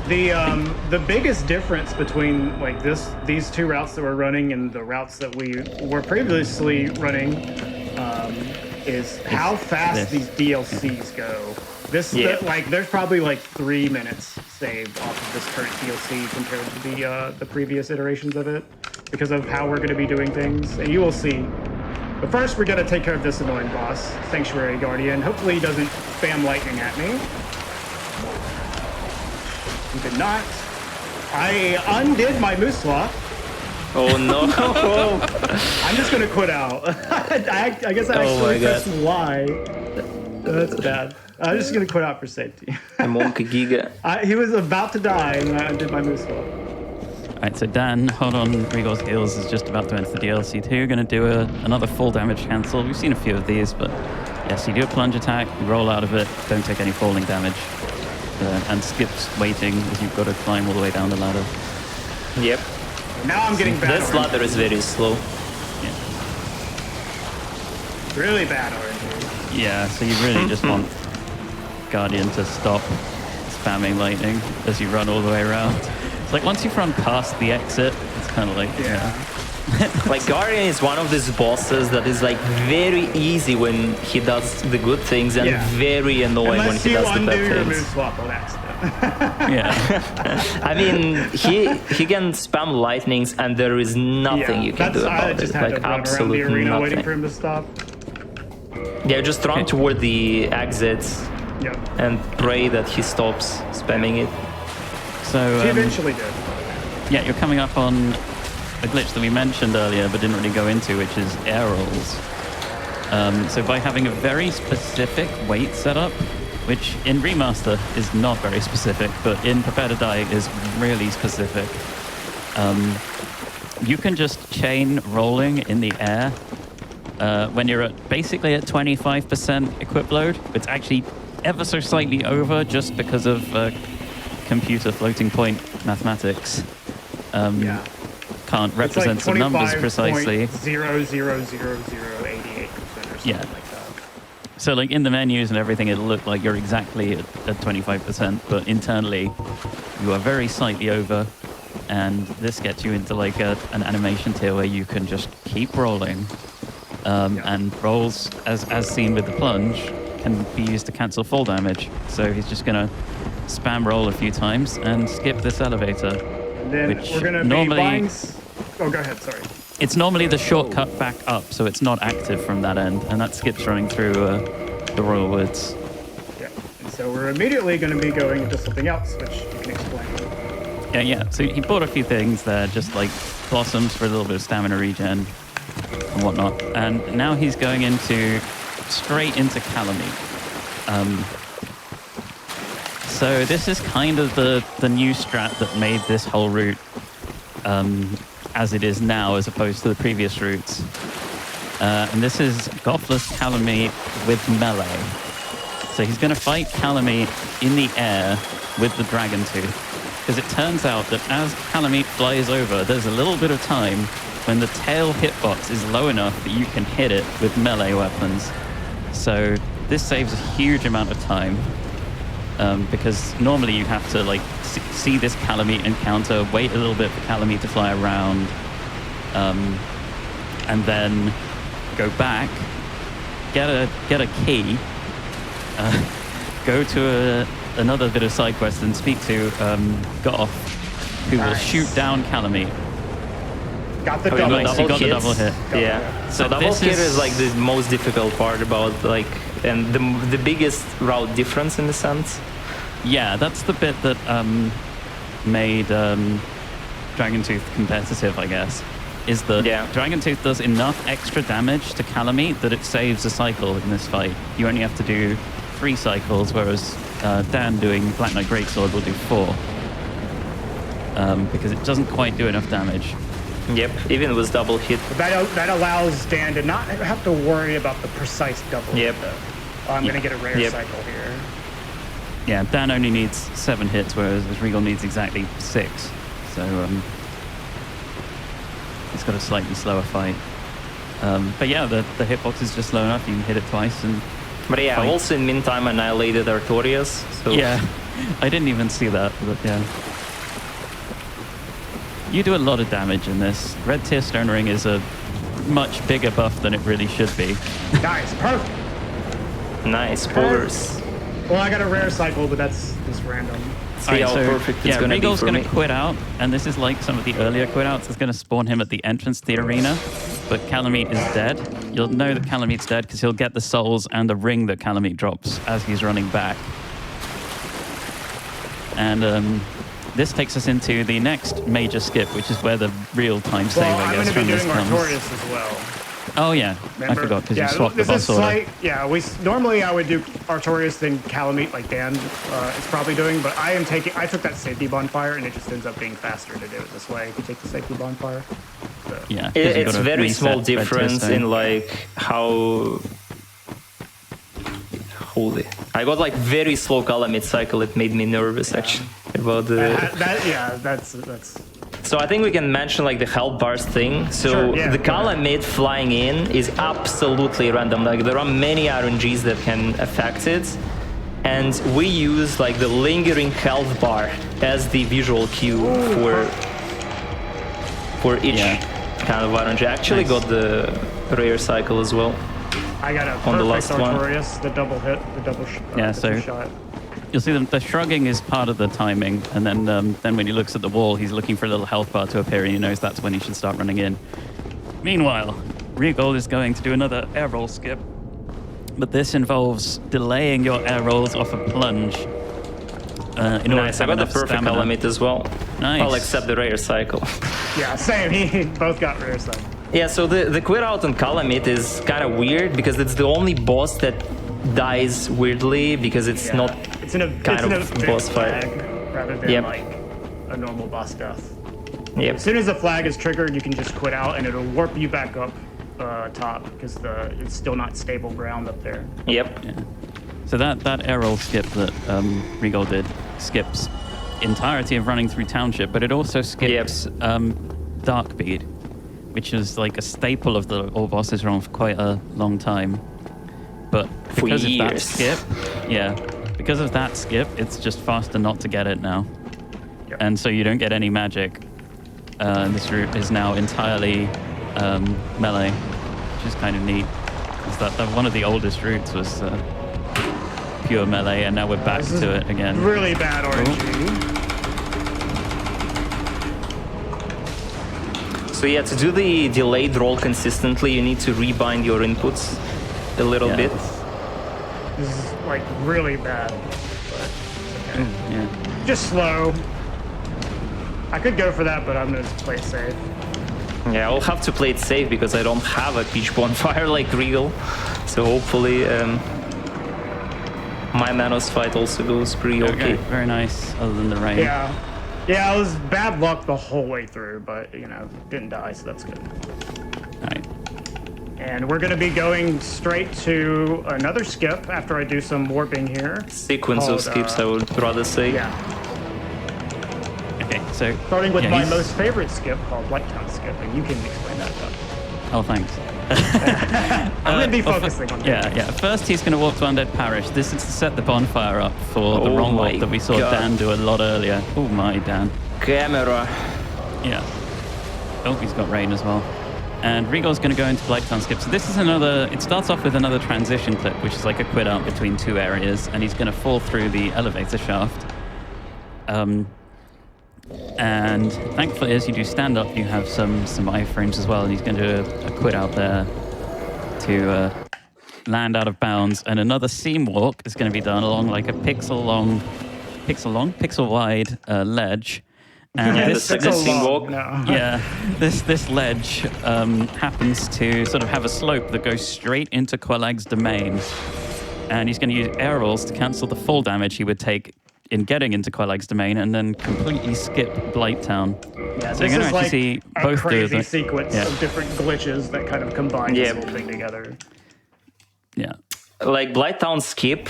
the biggest difference between like these two routes that we're running and the routes that we were previously running is how fast these DLCs go. There's probably like 3 minutes saved off of this current DLC compared to the previous iterations of it, because of how we're going to be doing things, and you will see. But first, we're going to take care of this annoying boss, Sanctuary Guardian. Hopefully, he doesn't spam lightning at me. He did not. I undid my moose swap. Oh no! I'm just going to quit out. I guess I actually pressed Y. That's bad. I'm just going to quit out for safety. Monkey Giga. He was about to die, and I undid my moose swap. All right, so Dan, hold on, Regole's Heals is just about to enter the DLC too. Going to do another full damage cancel. We've seen a few of these, but yes, you do a plunge attack, you roll out of it, don't take any falling damage. And Skip's waiting as you've got to climb all the way down the ladder. Yep. Now I'm getting bad. This ladder is very slow. Yeah. Really bad RNG. Yeah, so you really just want Guardian to stop spamming lightning as you run all the way around. It's like once you've run past the exit, it's kind of like, Like Guardian is one of these bosses that is like very easy when he does the good things and very annoying when he does the bad things. Unless you undo your move swap on accident. I mean, he can spam lightnings and there is nothing you can do about it. Like absolutely around the arena nothing. waiting for him to stop. Yeah, just run toward the exits and pray that he stops spamming it. So he eventually did. Yeah, you're coming up on a glitch that we mentioned earlier but didn't really go into, which is air rolls. So by having a very specific weight setup, which in Remaster is not very specific, but in Prepare to Die is really specific, you can just chain rolling in the air when you're basically at 25% equip load. It's actually ever so slightly over just because of computer floating point mathematics. Can't represent the numbers precisely. 0.00088% or something like that. So like in the menus and everything, it'll look like you're exactly at 25%, but internally you are very slightly over, and this gets you into like an animation tier where you can just keep rolling, and rolls, as seen with the plunge, can be used to cancel fall damage. So he's just gonna spam roll a few times and skip this elevator. And then we're gonna be buying. Oh, go ahead. Sorry. It's normally the shortcut back up, so it's not active from that end, and that skips running through the Royal Woods. Yeah, and so we're immediately going to be going into something else, which you can explain. Yeah. So he bought a few things there, just like blossoms for a little bit of stamina regen and whatnot, and now he's going straight into Calamite. So this is kind of the new strat that made this whole route as it is now, as opposed to the previous routes. And this is Gothless Calamite with melee. So he's going to fight Calamite in the air with the Dragon Tooth. Because it turns out that as Calamite flies over, there's a little bit of time when the tail hitbox is low enough that you can hit it with melee weapons. So this saves a huge amount of time. Because normally you have to like see this Calamite encounter, wait a little bit for Calamite to fly around, and then go back, get a key, go to another bit of side quest and speak to Goth, who will shoot down Calamite. Got the Oh, double. He got the double hit. Yeah. So So double this hit is- is like the most difficult part about like, and the biggest route difference in a sense. Yeah, that's the bit that made Dragon Tooth competitive, I guess. Is that Dragon Tooth does enough extra damage to Calamite that it saves a cycle in this fight. You only have to do 3 cycles, whereas Dan doing Black Knight Greatsword will do 4. Because it doesn't quite do enough damage. Yep, even with double hit. That allows Dan to not have to worry about the precise double. Yep. hit, though. Oh, I'm gonna get a rare Yep. cycle here. Yeah, Dan only needs 7 hits, whereas Regal needs exactly 6. So he's got a slightly slower fight. But yeah, the hitbox is just slow enough. You can hit it twice and. But yeah, fight. also in meantime annihilated Artorias. So Yeah, I didn't even see that, but yeah. You do a lot of damage in this. Red Tear Stone Ring is a much bigger buff than it really should be. Nice, perfect. nice spoilers. Well, I got a rare cycle, but that's just random. See how perfect it's yeah, gonna be Regal's for gonna me. quit out, and this is like some of the earlier quit outs. It's gonna spawn him at the entrance to the arena, but Calamite is dead. You'll know that Calamite's dead because he'll get the souls and the ring that Calamite drops as he's running back. And this takes us into the next major skip, which is where the real time save, Well, I I'm guess, gonna be from this doing comes. Artorias as well. Oh yeah, Remember? I forgot because yeah, you swapped the this boss is order. slight. Yeah, normally I would do Artorias then Calamite like Dan is probably doing, but I took that safety bonfire and it just ends up being faster to do it this way if you take the safety bonfire. So. Yeah, 'cause It's you've gotta very reset small Red Tear difference Stone. in like how. Holy! I got like very slow Calamite cycle. It made me nervous actually about the. That's. So I think we can mention like the health bars thing. So Sure, yeah, the go ahead. Calamite flying in is absolutely random. Like there are many RNGs that can affect it. And we use like the lingering health bar as the visual cue for each kind of RNG. I actually got the rare cycle as well. I got a On the perfect last one. Artorias, the double hit, the double Yeah, the so- two-shot. You'll see the shrugging is part of the timing, and then when he looks at the wall, he's looking for a little health bar to appear, and he knows that's when he should start running in. Meanwhile, Regole is going to do another air roll skip, but this involves delaying your air rolls off a plunge. In order Nice, to I have got the enough perfect stamina. Calamite as well. Nice. Well, except the rare cycle. Yeah, same. He both got rare cycle. Yeah, so the quit out on Calamite is kind of weird because it's the only boss that dies weirdly because it's not It's in a kind it's in of a big boss fight. flag rather than Yep. like a normal boss death. Yep. As soon as the flag is triggered, you can just quit out and it'll warp you back up top because it's still not stable ground up there. Yep. Yeah. So that air roll skip that Regole did skips entirety of running through Township, but it also skips Darkbead, which is like a staple of the all bosses run for quite a long time. But For because of that years. skip, because of that skip, it's just faster not to get it now. Yep. And so you don't get any magic. This route is now entirely melee, which is kind of neat. Is that one of the oldest routes was pure melee, and now we're back This is to it again. Really bad RNG. So yeah, to do the delayed roll consistently, you need to rebind your inputs a little Yeah. bit. This is like really bad. But okay. Yeah. Just slow. I could go for that, but I'm gonna play it safe. Yeah, I'll have to play it safe because I don't have a peach bonfire like Regal. So hopefully my Manos fight also goes pretty okay. Very nice, other than the rain. Yeah. Yeah, it was bad luck the whole way through, but didn't die, so that's good. Right. And we're going to be going straight to another skip after I do some warping here. Sequence of skips, I would rather say. Yeah. Okay, so Starting with my most favorite skip called Whitetown Skip, and you can explain that stuff. Oh, thanks. I'm going to be focusing on that. Yeah. First, he's going to walk to Undead Parish. This is to set the bonfire up for the wrong walk that we saw Dan do a lot earlier. Oh my, Dan. Camera. Yeah. Oh, he's got rain as well. And Regole's going to go into Blighttown Skip. So this is another, it starts off with another transition clip, which is like a quit out between two areas, and he's going to fall through the elevator shaft. And thankfully, as you do stand up, you have some iframes as well, and he's going to do a quit out there to land out of bounds. And another seam walk is going to be done along like a pixel wide ledge. And this ledge happens to sort of have a slope that goes straight into Quellag's domain, and he's going to use aerials to cancel the fall damage he would take in getting into Quellag's domain, and then completely skip Blighttown. Yeah, so you're going to actually see both crazy sequence of different glitches that kind of combine this whole thing together. Yeah. Like Blighttown skip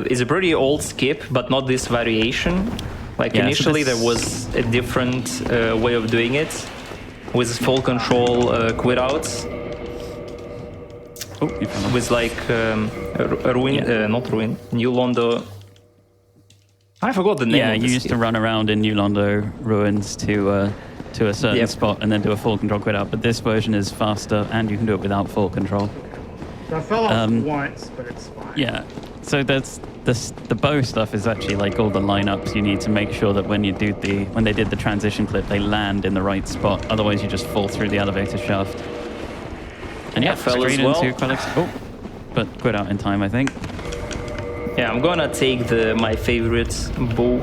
is a pretty old skip, but not this variation. Like initially there was a different way of doing it with full control quit outs. With like New Londo. I forgot the name. Yeah, you used to run around in New Londo ruins to a certain spot and then do a full control quit out. But this version is faster, and you can do it without full control. So I fell off once, but it's fine. Yeah. So that's the bow stuff is actually like all the lineups you need to make sure that when they did the transition clip, they land in the right spot. Otherwise, you just fall through the elevator shaft. And straight into Quellax. Oh, but quit out in time, I think. Yeah, I'm gonna take my favorite bow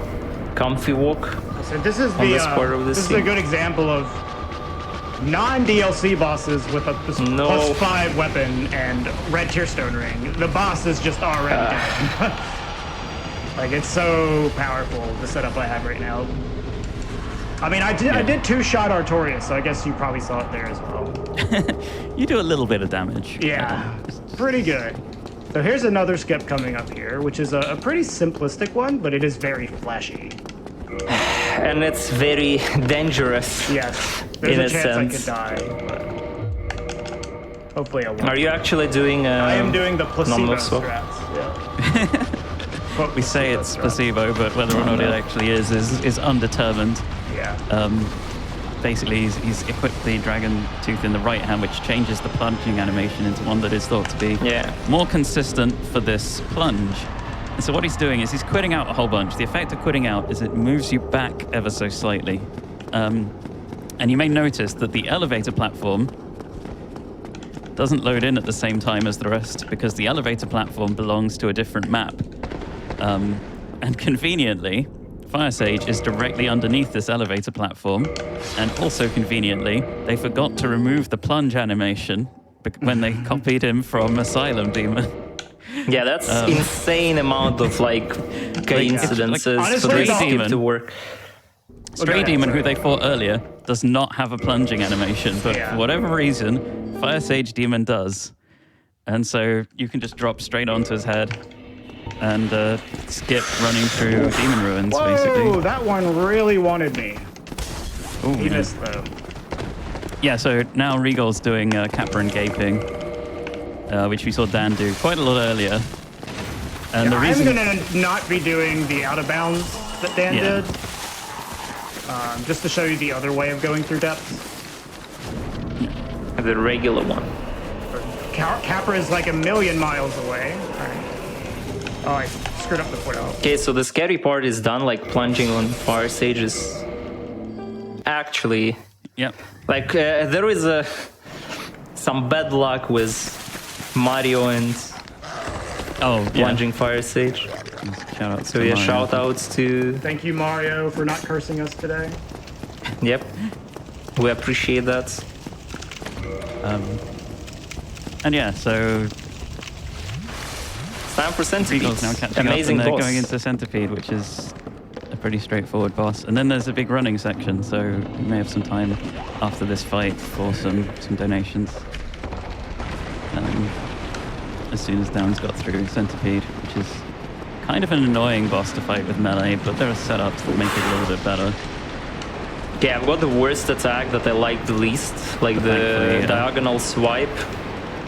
comfy walk. So this is this is a good example of non-DLC bosses with a +5 weapon and red tearstone ring. The boss is just already dead. Like, it's so powerful, the setup I have right now. I mean, I did two-shot Artorias, so I guess you probably saw it there as well. You do a little bit of damage. Yeah, pretty good. So here's another skip coming up here, which is a pretty simplistic one, but it is very flashy. And it's very dangerous. Yes, there's a chance I could die, but hopefully I won't. Are you actually doing I am doing the placebo strats, yeah. We say it's placebo, but whether or not it actually is undetermined. Yeah. Basically, he's equipped the dragon tooth in the right hand, which changes the plunging animation into one that is thought to be more consistent for this plunge. And so what he's doing is he's quitting out a whole bunch. The effect of quitting out is it moves you back ever so slightly. And you may notice that the elevator platform doesn't load in at the same time as the rest because the elevator platform belongs to a different map. And conveniently, Fire Sage is directly underneath this elevator platform. And also conveniently, they forgot to remove the plunge animation when they copied him from Asylum Demon. Yeah, that's insane amount of like coincidences for this skip to work. Stray Demon, who they fought earlier, does not have a plunging animation, but for whatever reason, Fire Sage Demon does. And so you can just drop straight onto his head and skip running through Demon Ruins, basically. Oh, that one really wanted me. Ooh, he missed though. Yeah, so now Regole's doing Kappa and Gaping, which we saw Dan do quite a lot earlier. And the reason I'm going to not be doing the out of bounds that Dan did. Just to show you the other way of going through depths. The regular one. Capra is like 1,000,000 miles away. Oh, I screwed up the portal. Okay, so the scary part is done, like plunging on Fire Sage is actually... Yep. Like, there is some bad luck with Mario and plunging Fire Sage. Shout-outs so shout-outs to... Thank you, Mario, for not cursing us today. Yep. We appreciate that. And yeah, so... It's time for Centipede. Now catching amazing up, and boss. they're going into Centipede, which is a pretty straightforward boss. And then there's a big running section, so we may have some time after this fight for some donations. as soon as Dan's got through Centipede, which is kind of an annoying boss to fight with melee, but there are setups that make it a little bit better. Okay, I've got the worst attack that I like the least, like the diagonal swipe.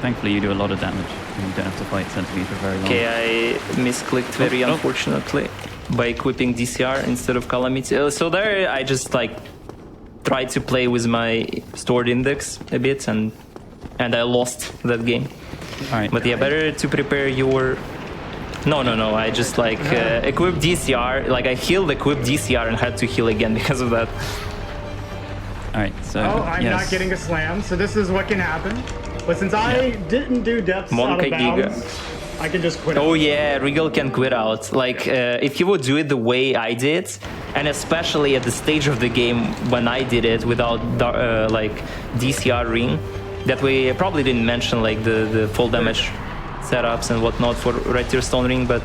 Thankfully, you do a lot of damage, and you don't have to fight Centipede for very long. Okay, I misclicked very unfortunately by equipping DCR instead of Calamity. So there, I just like tried to play with my stored index a bit, and I lost that game. All right. But yeah, better to prepare your... No, I just like equipped DCR, like I healed equipped DCR and had to heal again because of that. All right, so I'm not getting a slam, so this is what can happen. But since I didn't do depths out of bounds, I can just quit out. Oh yeah, Regole can quit out. Like, if he would do it the way I did, and especially at the stage of the game when I did it without like DCR ring, that we probably didn't mention like the full damage setups and whatnot for Red Tier Stone Ring, but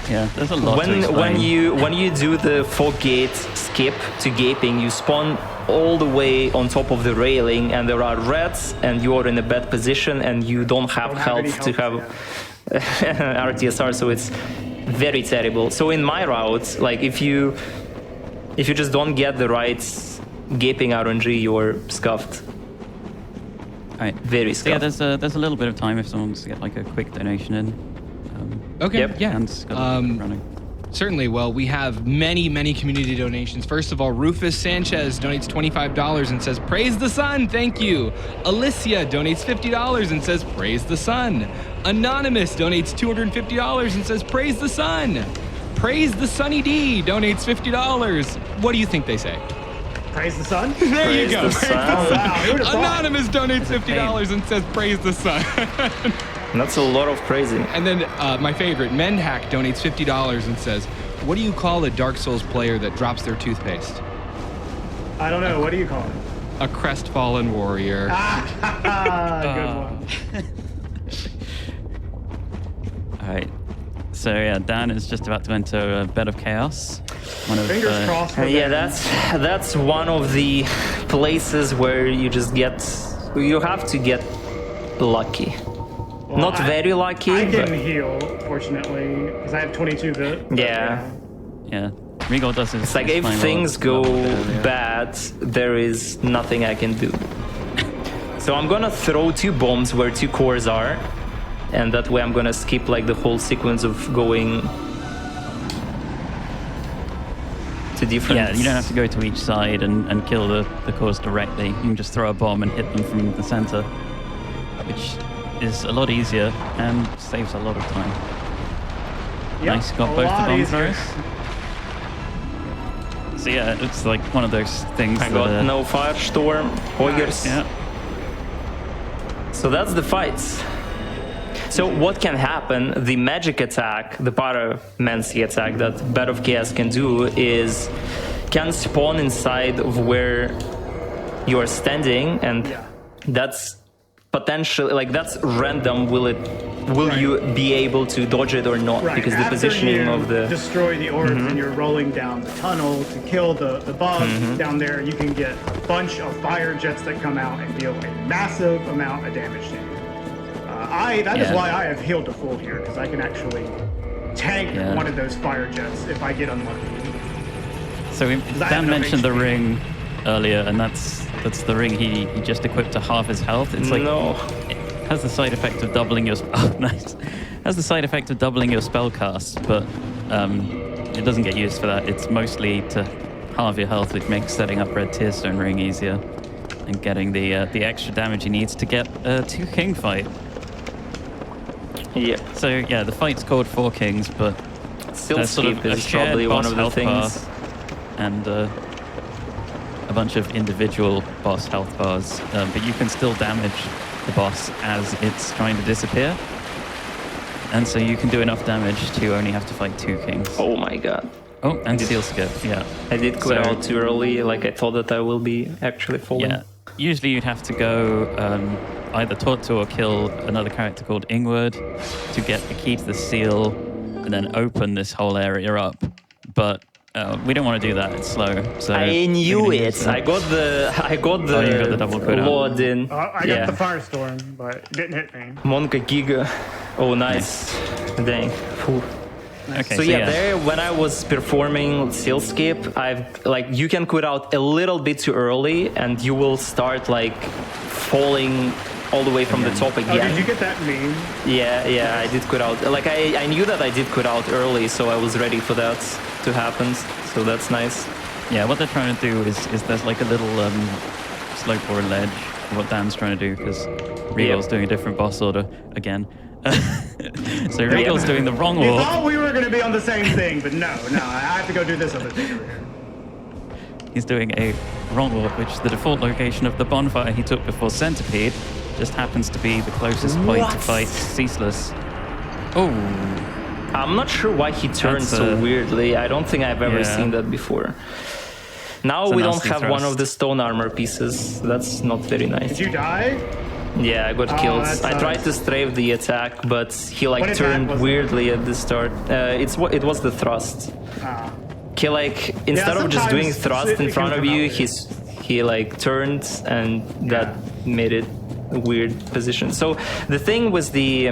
yeah, there's a lot to explain. when you do the fog gate skip to gaping, you spawn all the way on top of the railing, and there are reds, and you are in a bad position, and you don't have health to have RTSR, so it's very terrible. So in my route, like if you just don't get the right gaping RNG, you're scuffed. All right. Very scuffed. So yeah, there's a little bit of time if someone wants to get like a quick donation in. Okay, Yep. yeah. Dan's got it running. Certainly. Well, we have many community donations. First of all, Rufus Sanchez donates $25 and says, "Praise the sun." Thank you. Alicia donates $50 and says, "Praise the sun." Anonymous donates $250 and says, "Praise the sun." Praise the Sunny D donates $50. What do you think they say? Praise the sun. There you go. the sun. Wow, who would've thought? Anonymous donates $50 and says, "Praise the sun." That's a lot of praising. And then my favorite, Mendhack donates $50 and says, "What do you call a Dark Souls player that drops their toothpaste?" I don't know. What do you call it? A crestfallen warrior. Good one. All right. So yeah, Dan is just about to enter a bed of chaos. One of, Fingers crossed. For Yeah, them. that's one of the places where you have to get lucky. Well, Not very lucky, I but can heal, fortunately, because I have 22 bit. yeah. Yeah, Regole does his. It's like his if final things go level bit earlier. bad, there is nothing I can do. So I'm gonna throw 2 bombs where 2 cores are, and that way I'm gonna skip like the whole sequence of going to different... Yeah, you don't have to go to each side and kill the cores directly. You can just throw a bomb and hit them from the center, which is a lot easier and saves a lot of time. Yep, Nice, got a both the lot bomb easier. throws. So yeah, it's like one of those things I that... got no Firestorm, Hoggers. Yeah. So that's the fights. So what can happen, the magic attack, the pyromancy attack that Bed of Chaos can do is can spawn inside of where you are standing, and that's potentially, like, that's random. Will you be able to dodge it or not? Right. Because the After positioning you of the... destroy the orbs and you're rolling down the tunnel to kill the bugs down there, you can get a bunch of fire jets that come out and deal a massive amount of damage to you. That is why I have healed to full here, because I can actually tank one of those fire jets if I get unlucky. So Dan mentioned the ring earlier, and that's the ring he just equipped to half his health. It's like it has the side effect of doubling your has the side effect of doubling your spell cast, but it doesn't get used for that. It's mostly to halve your health, which makes setting up Red Tier Stone Ring easier and getting the extra damage he needs to get a 2 king fight. Yeah. So yeah, the fight's called 4 kings, but Still there's sort of skip a is shared probably one boss of the health things. bar and a bunch of individual boss health bars, but you can still damage the boss as it's trying to disappear. And so you can do enough damage to only have to fight 2 kings. Oh my god. Oh, and seal skip, yeah. I did quit So- out too early, like I thought that I will be actually falling. Yeah. Usually you'd have to go either talk to or kill another character called Ingward to get the key to the seal and then open this whole area up. But We don't want to do that. It's slow. So I knew we're gonna it. use the- I got the Oh, you got the double cooldown. load in. I got the Firestorm, but it didn't hit me. Monka Giga. Oh, nice. Dang. Phew. Okay, So yeah, there when I was performing seal skip, I've like you can quit out a little bit too early, and you will start like falling all the way from the top Oh, again. did you get that meme? Yeah, I did quit out. Like I knew that I did quit out early, so I was ready for that to happen. So that's nice. Yeah, what they're trying to do is there's like a little slope or ledge. What Dan's trying to do because Regal's doing a different boss order again. So Regal's doing the wrong We warp. thought we were going to be on the same thing, but no, I have to go do this other thing over here. He's doing a wrong warp, which is the default location of the bonfire he took before Centipede. Just happens to be the closest point to What? fight Ceaseless. Oh, I'm not sure why he turned That's, so weirdly. I don't think I've ever yeah. seen that before. Now It's a we don't nasty have one thrust. of the stone armor pieces. That's not very nice. Did you die? Yeah, I got Oh, killed. that I tried sucks. to strafe the attack, but he What like attack turned was it? weirdly at the start. It was the thrust. Ah. He like instead of just doing sometimes thrust in it front can of come you, out he like turned and that made it a weird position. So the thing with the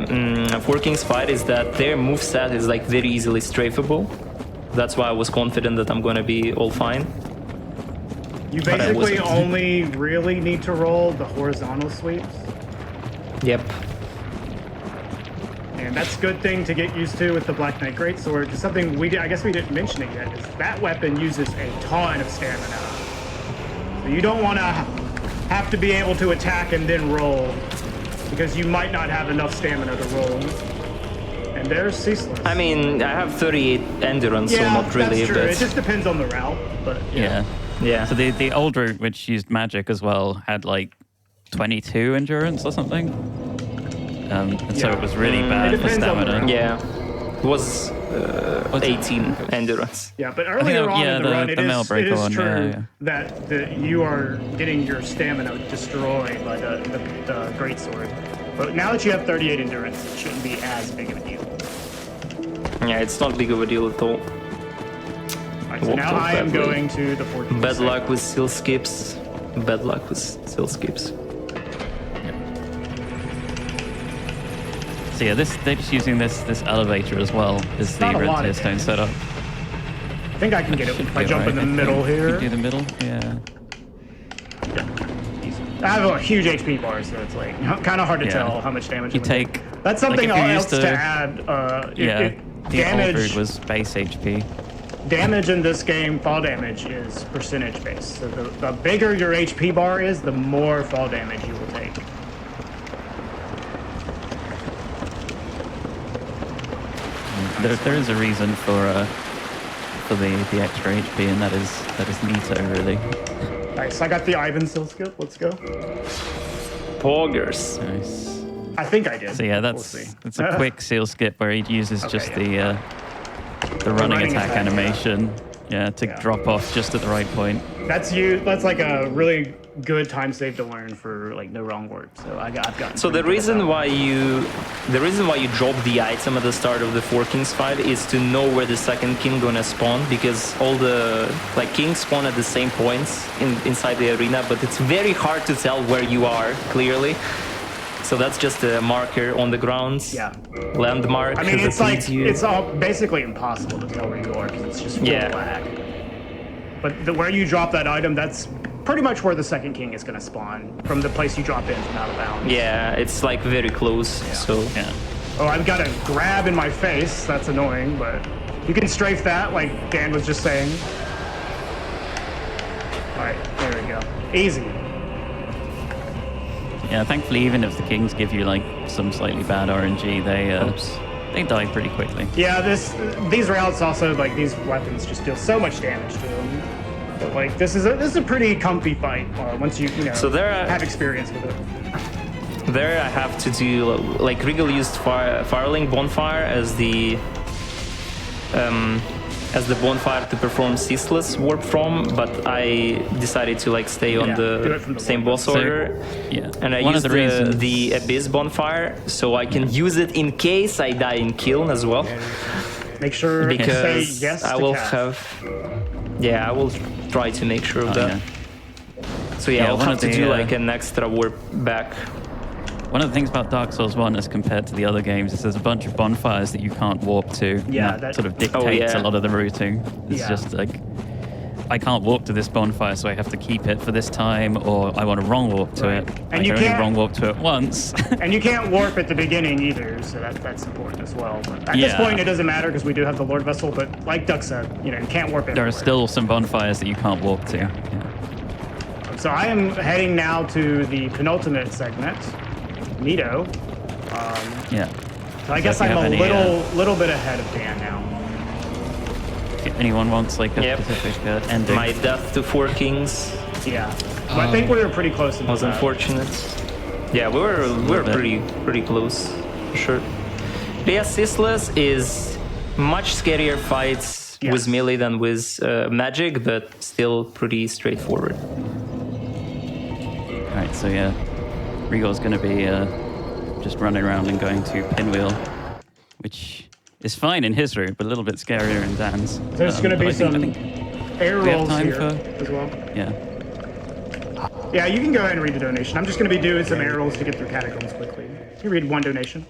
Four Kings fight is that their moveset is like very easily strafable. That's why I was confident that I'm gonna be all fine. You But I basically wasn't. only really need to roll the horizontal sweeps. Yep. And that's a good thing to get used to with the Black Knight Greatsword. Just something I guess we didn't mention it yet, is that weapon uses a ton of stamina. So you don't want to have to be able to attack and then roll, because you might not have enough stamina to roll. And there's Ceaseless. I mean, I have 38 endurance, so not really, that's true. but It just depends on the route, but yeah. yeah. So the old route, which used magic as well, had like 22 endurance or something. And so it was really bad It for depends on the stamina. route. Yeah. It was 18 endurance. Yeah, but earlier that- on yeah, in the run, the it mail is break one, true yeah. that you are getting your stamina destroyed by the greatsword. But now that you have 38 endurance, it shouldn't be as big of a deal. Yeah, it's not big of a deal at all. Alright, so Walked now off I am badly. going to the 14th. Bad luck with seal skips. Bad luck with seal skips. So yeah, they're just using this elevator as well as the not a red lot tier of stone setup. I think I can get it if I Yeah, jump right, in the I think. middle here. Do the middle, yeah. I have a huge HP bar, so it's like kind of hard to Yeah. tell how much damage You I'm gonna take. That's something like, if you else used to add. Yeah, the old damage route was base HP. damage in this game, fall damage is percentage based. So the bigger your HP bar is, the more fall damage you will take. There is a reason for the extra HP, and that is Nito really. Nice. I got the Ivan seal skip. Let's go. Poggers. Nice. I think I did. So yeah, We'll see. that's a quick seal skip where he uses just yeah. the running running attack attack, yeah. animation, to Yeah. drop off just at the right point. That's like a really good time save to learn for like no wrong word. So I've gotten. So the pretty good at reason that. why you drop the item at the start of the Four Kings fight is to know where the second king gonna spawn, because all the like kings spawn at the same points inside the arena, but it's very hard to tell where you are clearly. So that's just a marker on the ground. Yeah. Landmark. I mean, that it's like leads you. it's all basically impossible to tell where you are because it's just full Yeah. lag. But where you drop that item, that's pretty much where the second king is going to spawn from the place you drop in from out of bounds. Yeah, it's like very close. So Yeah. Oh, I've got a grab in my face. That's annoying, but you can strafe that, like Dan was just saying. All right, there we go. Easy. Yeah, thankfully, even if the kings give you like some slightly bad RNG, they die pretty quickly. Yeah, these routes also, like these weapons just deal so much damage to them. But like this is a pretty comfy fight once you So there are- have experience with it. there I have to do like Regal used Firelink Bonfire as the bonfire to perform Ceaseless warp from, but I decided to like stay on Yeah, do it from the the same warp. boss order. Yeah. And I One of used the reasons- the Abyss Bonfire, so I can use it in case I die in kill as well. Make sure to say because yes I to will cast. have. Yeah, I will try to make sure of that. Yeah. So yeah, I'll one have of to the, do like an extra warp back. One of the things about Dark Souls 1 as compared to the other games is there's a bunch of bonfires that you can't warp to. and Yeah, that sort of dictates yeah. a lot of the routing. It's Yeah. just like, I can't warp to this bonfire, so I have to keep it for this time, or I want to wrong warp to Right. it. And I you can only can't- wrong warp to it once. And you can't warp at the beginning either, so that's important as well. But at this Yeah. point, it doesn't matter because we do have the Lord Vessel. But like Duck said, you can't warp everywhere. There are still some bonfires that you can't warp to. Yeah. So I am heading now to the penultimate segment, Nito. Yeah. So I So guess if you I'm a have any, little bit ahead of Dan now. If anyone wants like a Yep. specific ending. My death to 4 kings Yeah. So I think we were pretty close to was that. unfortunate. Yeah, we were bit. pretty close, for sure. But yeah, Ceaseless is much scarier fights Yes. with melee than with magic, but still pretty straightforward. Alright, so yeah, Regole's going to be just running around and going to Pinwheel, which is fine in his route, but a little bit scarier in Dan's. There's going to but be I some think, air we have rolls time here for- as well. yeah. Yeah, you can go ahead and read the donation. I'm just going to be doing some air rolls to get through catacombs quickly. You read one donation.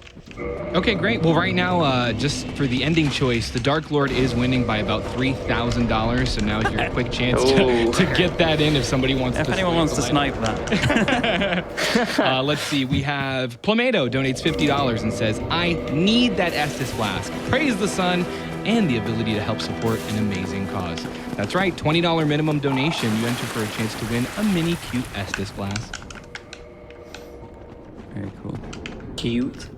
Okay, great. Well, right now, just for the ending choice, the Dark Lord is winning by about $3,000. So now is your quick chance Oh. to get that in if somebody wants If to. anyone wants to snipe snipe that. Let's see. We have Plumedo donates $50 and says, "I need that Estus flask. Praise the sun and the ability to help support an amazing cause." That's right. $20 minimum donation. You enter for a chance to win a mini cute Estus flask. Very cool. Cute.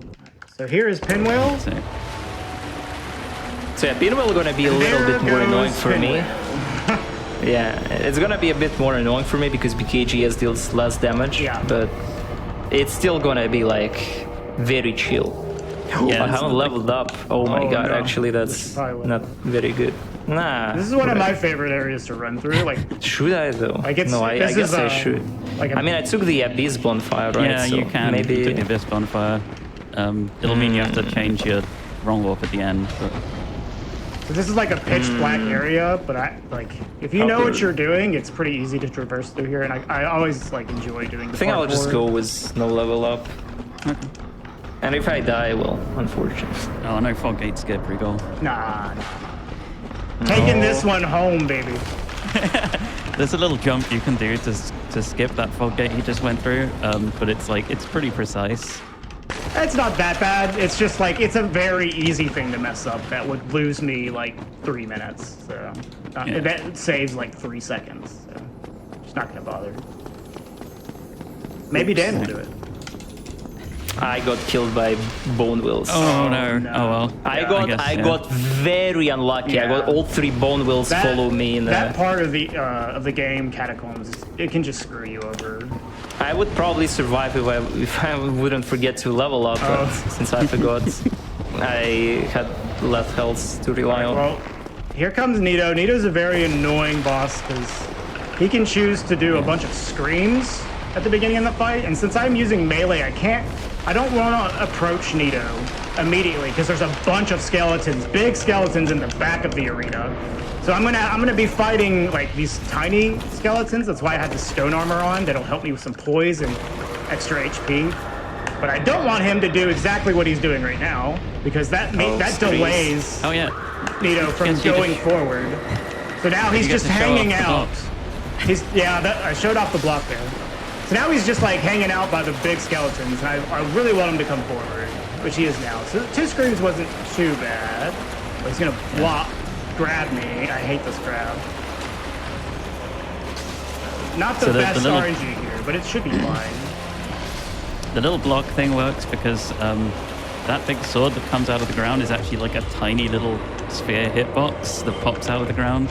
So here is Pinwheel. So, So yeah, Pinwheel gonna be a little There bit more goes annoying for me. Pinwheel. Yeah, it's gonna be a bit more annoying for me because BKGS deals less damage. Yeah. But it's still gonna be like very chill. yeah, I haven't leveled up. Oh my Oh, god, no. actually This that's is probably not very good. Nah. This is one of my favorite areas to run through. Like, Should I though? Like, it's- no, I this guess is, I should. like a- I mean, I took the Abyss bonfire, right? yeah, so you can. Maybe. You took the Abyss bonfire. It'll mean you have to change your wrong warp at the end. But so this is like a pitch black area, but if you know what you're doing, it's pretty easy to traverse through here. And I always like enjoy doing the I think I'll just parkour. go with no level up. And if I die, well, unfortunately. oh, no fog gate skip, Regole. Nah. Taking this one home, baby. There's a little jump you can do to skip that fog gate he just went through, but it's pretty precise. It's not that bad. It's just like it's a very easy thing to mess up that would lose me like 3 minutes. So Yeah. that saves like 3 seconds. So just not gonna bother. Maybe Dan will do it. I got killed by bone wheels. Oh no! no. Oh well. I Yeah, got guess, I yeah. got very unlucky. I got Yeah. all 3 bone wheels follow me in that part of the game, Catacombs, it can just screw you over. I would probably survive if I wouldn't forget to level up, but Oh. since I forgot, I had less health to rely on. Well, here comes Nito. Nito's a very annoying boss because he can choose to do a bunch of screams at the beginning of the fight, and since I'm using melee, I don't want to approach Nito immediately because there's a bunch of skeletons, big skeletons in the back of the arena. So I'm gonna be fighting like these tiny skeletons. That's why I had the stone armor on. That'll help me with some poise and extra HP. But I don't want him to do exactly what he's doing right now because that screams. delays Oh yeah. Nito from Guess you going just- forward. So now he's get just to show hanging off the out. blocks. I showed off the block there. So now he's just like hanging out by the big skeletons, and I really want him to come forward, which he is now. So 2 screams wasn't too bad, but he's gonna grab me. I hate this grab. Not the So the best little- RNG here, but it should be fine. The little block thing works because that big sword that comes out of the ground is actually like a tiny little sphere hitbox that pops out of the ground.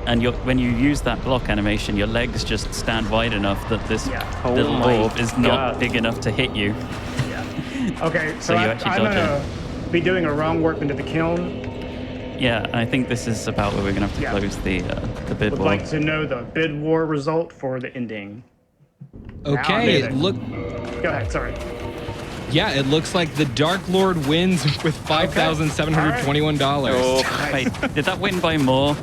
And when you use that block animation, your legs just stand wide enough that this Yeah. Oh little my orb is not God. big enough to hit you. Yeah. Okay, so, So you I'm actually dodge gonna be doing a wrong warp into the kiln. Yeah, I think this is about where we're gonna have to Yeah. close the bid Would war. like to know the bid war result for the ending. Okay, Now, look. Go ahead, sorry. Yeah, it looks like the Dark Lord wins with $5,721. Oh, Wait, did that win by more?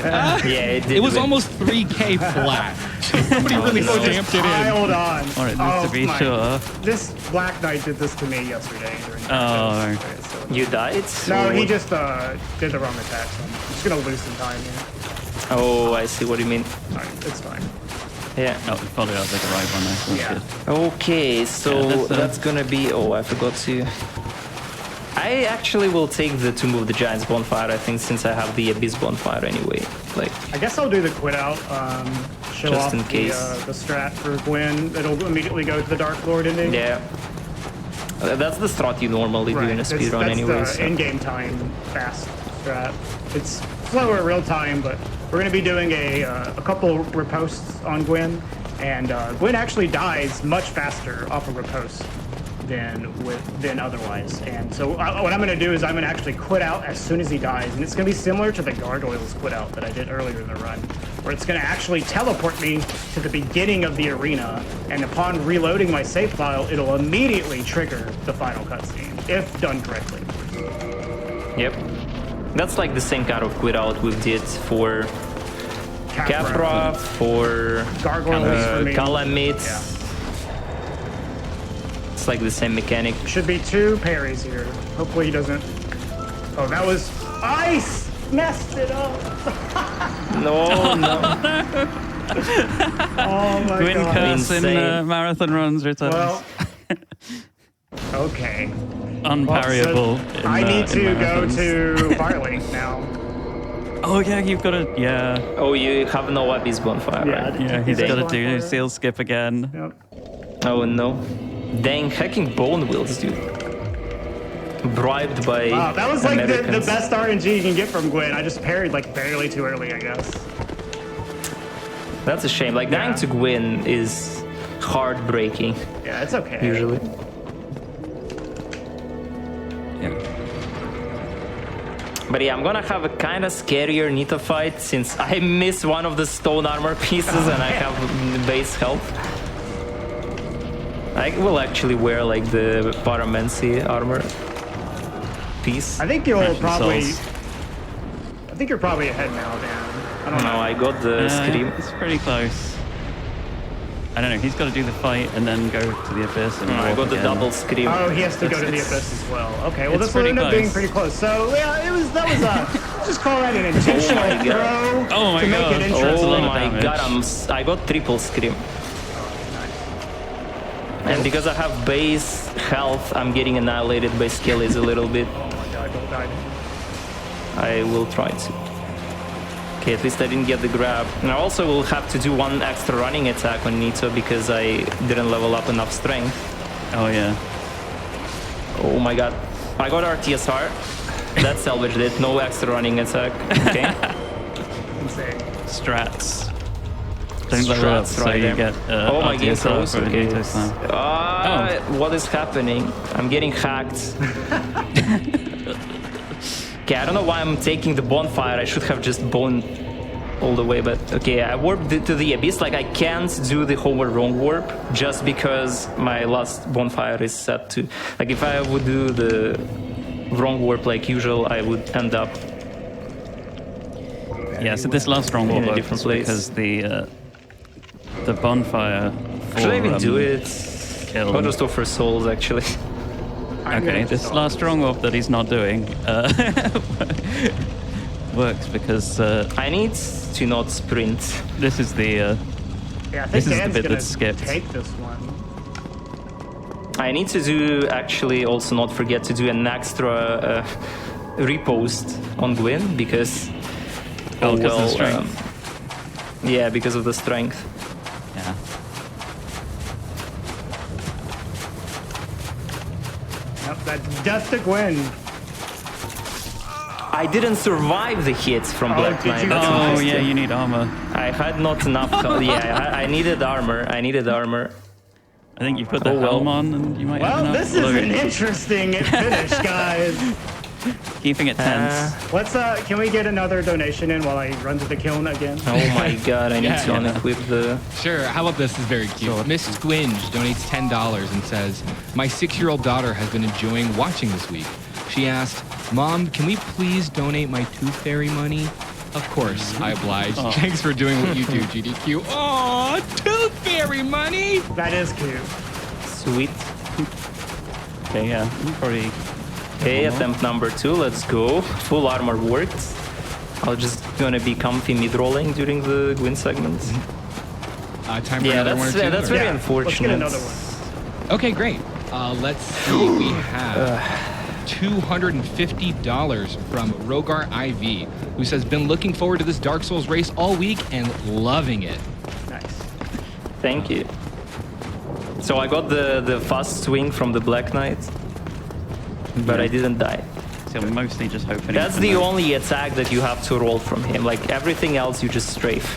yeah, it did. It was win. almost 3K flat. Somebody really So just stamped it in. piled on. All right, just to be sure. This Black Knight did this to me yesterday. During Oh. practice, so- You died? No, Or he what? just did the wrong attack. So I'm just gonna lose some time here. Oh, I see what you mean. Alright, it's fine. Yeah. No, we followed up like the right one there. That's Yeah. good. Okay, so Yeah, that's gonna be. Oh, I forgot to. I actually will take the Tomb of the Giants bonfire. I think since I have the Abyss bonfire anyway. Like, I guess I'll do the quit out. Show Just off in case. the strat for Gwen. It'll immediately go to the Dark Lord ending. yeah. That's the strat you normally do in a That's speedrun anyway. the So. in-game time fast strat. It's slower real time, but we're going to be doing a couple riposts on Gwen, and Gwen actually dies much faster off a riposte than otherwise. And so what I'm going to do is I'm going to actually quit out as soon as he dies, and it's going to be similar to the Gargoyles quit out that I did earlier in the run, where it's going to actually teleport me to the beginning of the arena, and upon reloading my save file, it'll immediately trigger the final cutscene if done correctly. Yep. That's like the same kind of quit out we did for Capra, for Gargoyles for me. Calamite. Yeah. It's like the same mechanic. Should be 2 parries here. Hopefully he doesn't. Oh, that was ice! Messed it up! No, no. Oh my Gwyn god. curse in Insane. marathon runs returns. Well, okay. Unparryable. So in, I need in to go marathons. to Firelink now. Oh yeah, you've got to. Yeah, Oh, you have no Abyss bonfire, right? yeah. He's Is got to it do bonfire? seal skip again. Yep. Oh no. Dang, hacking bone wheels, dude. Bribed by Wow, that was like the Americans. best RNG you can get from Gwen. I just parried like barely too early, I guess. That's a shame. Like, dying to Gwyn is heartbreaking, Yeah, it's okay. usually. Yeah. But yeah, I'm gonna have a kind of scarier Nita fight since I miss one of the stone armor pieces and I have base health. I will actually wear like the Paramency armor piece. I think you'll Crushing probably. souls. I think you're probably ahead now, Dan. I don't No, know. I got the scream. It's pretty close. I don't know. He's got to do the fight and then go to the abyss. And I walk got the again. double scream. Oh, he has to go to the It's- abyss as well. Okay, well it's this will end pretty up being close. pretty close. So yeah, that was just call that an intentional Oh my God. throw Oh my to make God. it interesting. That's a Oh lot of my damage. god, I got triple scream. And because I have base health, I'm getting annihilated by skellies a little bit. Oh my god, don't die. I will try to. Okay, at least I didn't get the grab. And I also will have to do one extra running attack on Nito because I didn't level up enough strength. Oh yeah. Oh my god. I got RTSR. That salvaged it. No extra running attack. Okay. Insane. Strats. Don't level up Strats so right you there. get Oh my game RTSR froze. for a Okay. Nito slam. What is happening? I'm getting hacked. Okay, I don't know why I'm taking the bonfire. I should have just boned all the way, but okay, I warped to the abyss. Like, I can't do the homeward wrong warp just because my last bonfire is set to. Like, if I would do the wrong warp like usual, I would end up. Yeah, so this last strong In a warp different is place. because the bonfire. Should I even for, do it? kill. I'll just offer souls, actually. Okay, this last strong warp that he's not doing works because I need to not sprint. this is the Yeah, I This think is the Dan's bit gonna that's skipped. take this one. I need to do, actually, also not forget to do an extra repost on Gwyn because. Oh, 'cause of the strength. Yeah, because of the strength. yeah. Yep, that's death to Gwen. I didn't survive the hits from Oh, Black did Knight. you? That's Oh, Oh interesting. yeah, you need armor. I had not enough. Yeah, I needed armor. I needed armor. I think you put the Oh, well. helm on and you might have Well, enough. this is Although an interesting finish, guys. Keeping it tense. Let's can we get another donation in while I run to the kiln again? Oh my god, I need Yeah, to unequip the... Sure. How about this? Is very cute. Miss Squinge donates $10 and says, "My 6-year-old daughter has been enjoying watching this week. She asked, 'Mom, can we please donate my Tooth Fairy money?' Of course, I obliged. Thanks for doing what you do, GDQ. Aw, Tooth Fairy money! That is cute. Sweet. Okay, yeah. Probably. Okay, attempt number 2, let's go. Full armor worked. I'll just gonna be comfy mid-rolling during the Gwyn segment. Time for Yeah, another one or two? that's or- very Yeah, unfortunate. Let's get another one. Okay, great. Let's see. We have $250 from Rogar IV, who says, "Been looking forward to this Dark Souls race all week and loving it." Nice. Thank you. So I got the fast swing from the Black Knight, but I didn't die. So I'm mostly just hoping. That's the only attack that you have to roll from him. Like everything else, you just strafe.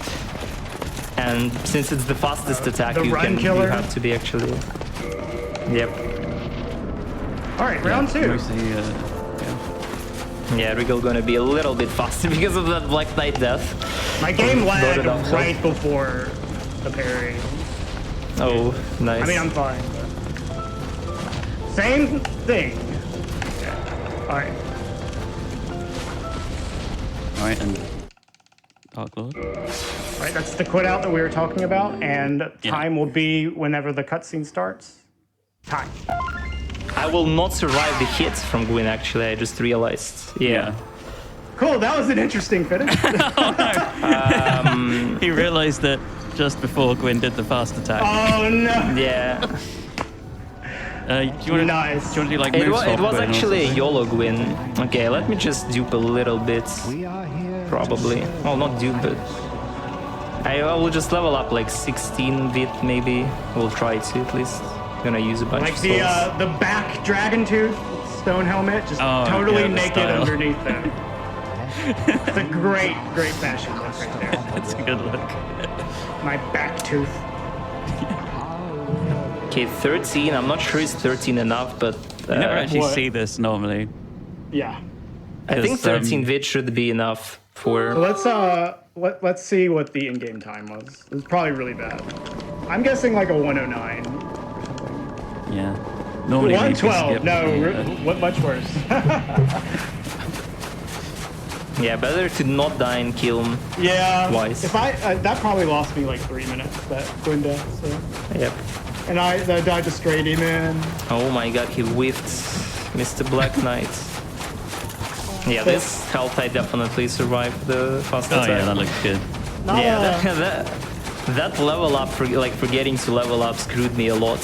And since it's the fastest attack, the you run killer? have to be actually. Yep. All right, round 2. Mostly, Yeah, Regole gonna be a little bit faster because of that Black Knight death. My game lagged Loaded up. right before the parry. Oh, nice. I mean, I'm fine. But... Same thing. Okay. All right. Alright, and Dark Lord. All right, that's the quit out that we were talking about, and time will be whenever the cutscene starts. Time. I will not survive the hits from Gwyn, actually, I just realized. Yeah. Cool, that was an interesting finish. He realized that just before Gwyn did the fast attack. Oh no. Yeah. Do you want Nice. to do like It move was, swap it was Gwyn or actually a something? YOLO Gwyn. Okay, let me just dupe a little bit. Probably. Well, not dupe, but... I will just level up like 16 bit, maybe. We'll try to at least. Gonna use a bunch Like of souls. the back dragon tooth stone helmet, just totally yeah, the naked style. underneath them. It's a great fashion look right there. That's a good look. My back tooth. Okay, 13. I'm not sure it's 13 enough, but You never actually what? see this normally. Yeah. I think 'cause, 13 bit should be enough for. So let's see what the in-game time was. It was probably really bad. I'm guessing like a 109. Yeah. Normally we can 112. skip No, the, what much worse. Yeah, better to not die in kiln. Yeah. Twice. If that probably lost me like 3 minutes. That Gwynda. So. Yep. And I died to straight demon. Oh my god, he whiffed Mr. Black Knight. Yeah, this health I definitely survived the fast Oh attack. yeah, that looks good. Yeah, that level up, forgetting to level up screwed me a lot.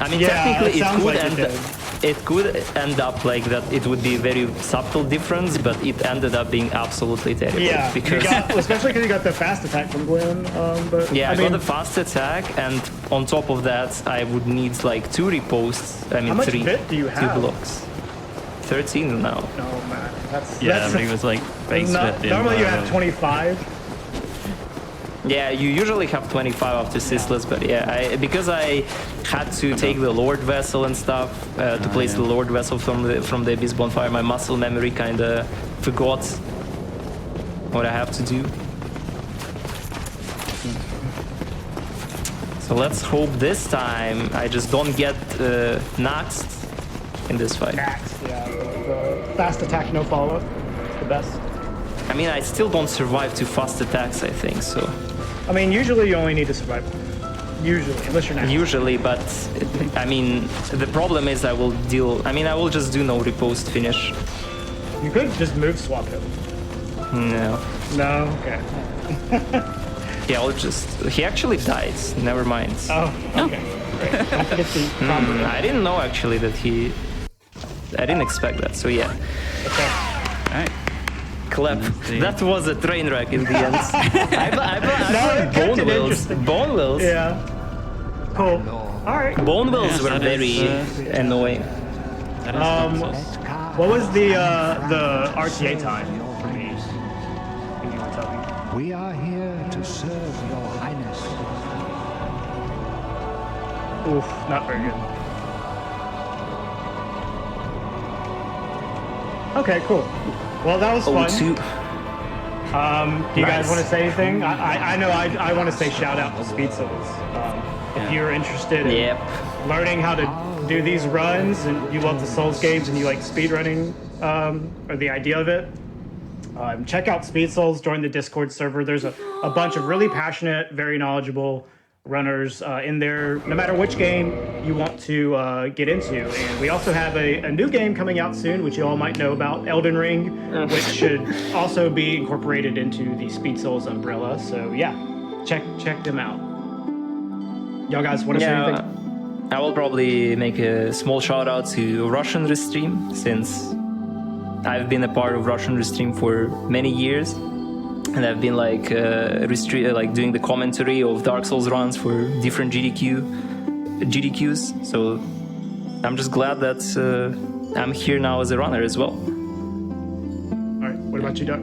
I mean, Yeah, technically it sounds like it it could end up like that. It would be a very subtle difference, but it ended up being absolutely terrible. Yeah, because especially because you got the fast attack from Gwyn. But yeah, I mean, got a fast attack, and on top of that, I would need like 2 riposts. I mean, how much 3 bit do you 2 have? blocks. 13 now. No man, that's Yeah, that's but he was like base fit in, normally you have 25. Yeah, you usually have 25 after Sysless, but yeah, because I had to take the Lord Vessel and stuff to place the Lord Vessel from the Abyss Bonfire, my muscle memory kind of forgot what I have to do. So let's hope this time I just don't get knocked in this fight. Max, yeah. The fast attack, no follow up. The best. I mean, I still don't survive 2 fast attacks, I think, so. I mean, usually you only need to survive. Usually, unless you're not. Usually, but I mean, the problem is I will just do no riposte finish. You could just move swap him. No. No? Okay. Yeah, he actually died. Never mind. Oh, okay. Great. Don't forget the combo. I didn't know actually that I didn't expect that, so yeah. Okay. Alright. Clap. That was a train wreck in the end. I it kept Bone it Wheels. interesting. Bone Wheels. Yeah. Cool. All right. Bone Wheels Yeah, were that is, very annoying. That is Dark Souls. What was the RTA time for me? Can you tell me? We are here to serve your highness. Oof, not very good. Okay, cool. Well, that was fun. O2. Do you guys Nice. want to say anything? I know I want to say shout out to Speed Souls. If you're interested in Yep. learning how to do these runs and you love the Souls games and you like speed running or the idea of it, check out Speed Souls, join the Discord server. There's a bunch of really passionate, very knowledgeable runners in there, no matter which game you want to get into. And we also have a new game coming out soon, which you all might know about, Elden Ring, which should also be incorporated into the Speed Souls umbrella. So yeah, check them out. Y'all guys want to say anything? I will probably make a small shout out to Russian Restream, since I've been a part of Russian Restream for many years. And I've been like doing the commentary of Dark Souls runs for different GDQs. So I'm just glad that I'm here now as a runner as well. All right, what about you, Doug?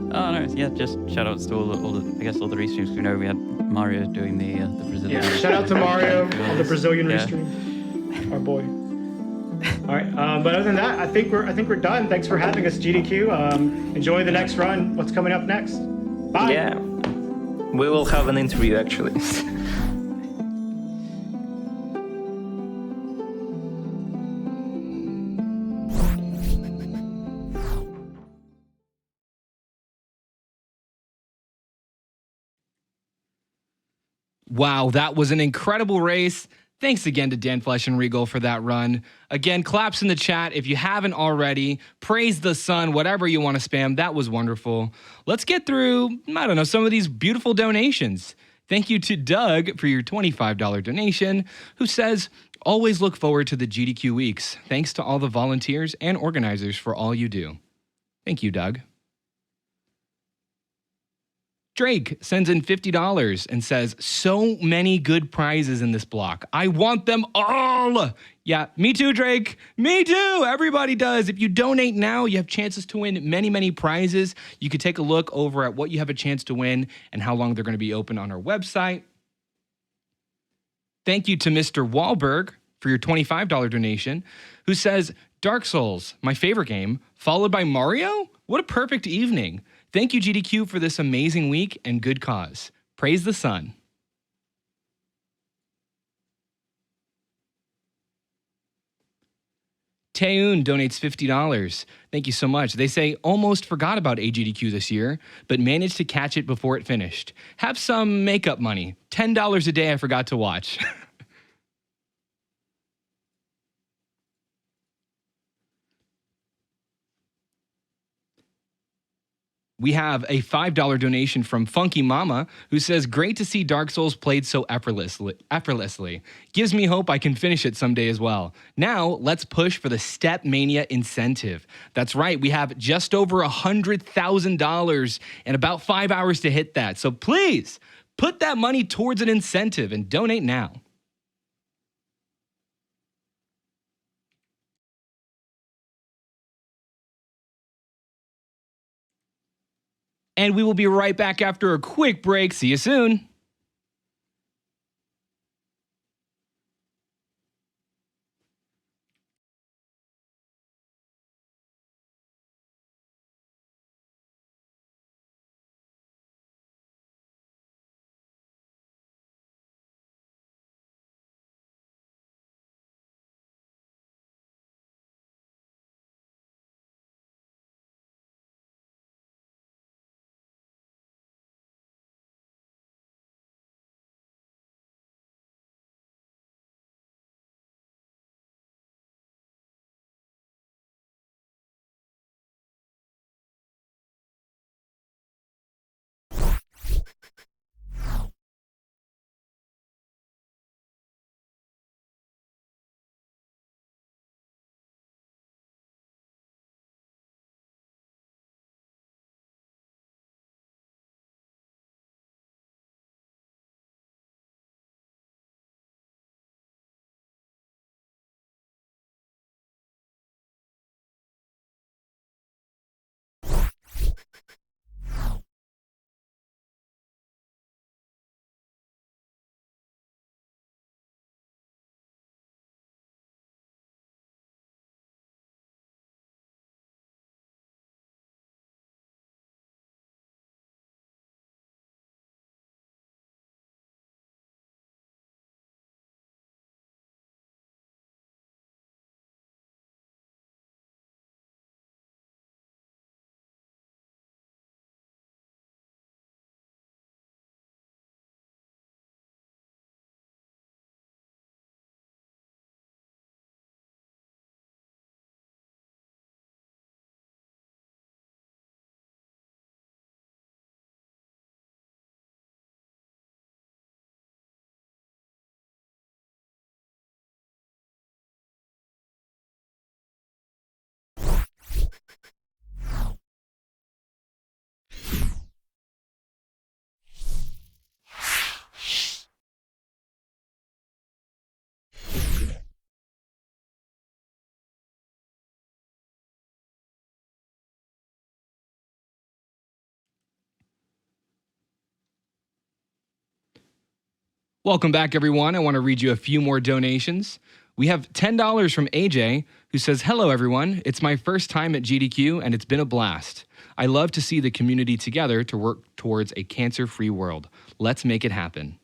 Oh no, yeah, just shout outs to all the all the restreams. We know we had Mario doing the Brazilian. Yeah, shout out to Mario on the Brazilian Yeah. restream, our boy. All right, but other than that, I think we're done. Thanks for having us, GDQ. Enjoy the next run. What's coming up next? Bye. Yeah, we will have an interview actually. Wow, that was an incredible race. Thanks again to Danflesh and Regole for that run. Again, claps in the chat if you haven't already. Praise the sun, whatever you want to spam. That was wonderful. Let's get through, I don't know, some of these beautiful donations. Thank you to Doug for your $25 donation, who says, always look forward to the GDQ weeks. Thanks to all the volunteers and organizers for all you do. Thank you, Doug. Drake sends in $50 and says, so many good prizes in this block. I want them all. Yeah, me too, Drake. Me too. Everybody does. If you donate now, you have chances to win many, many prizes. You could take a look over at what you have a chance to win and how long they're going to be open on our website. Thank you to Mr. Wahlberg for your $25 donation, who says, Dark Souls, my favorite game, followed by Mario? What a perfect evening. Thank you, GDQ, for this amazing week and good cause. Praise the sun. Taeun donates $50. Thank you so much. They say, almost forgot about AGDQ this year, but managed to catch it before it finished. Have some makeup money. $10 a day I forgot to watch. We have a $5 donation from Funky Mama, who says, great to see Dark Souls played so effortlessly. Gives me hope I can finish it someday as well. Now, let's push for the Step Mania incentive. That's right, we have just over $100,000 and about 5 hours to hit that. So please, put that money towards an incentive and donate now. And we will be right back after a quick break. See you soon. Welcome back, everyone. I want to read you a few more donations. We have $10 from AJ, who says, "Hello, everyone. It's my first time at GDQ, and it's been a blast. I love to see the community together to work towards a cancer-free world. Let's make it happen."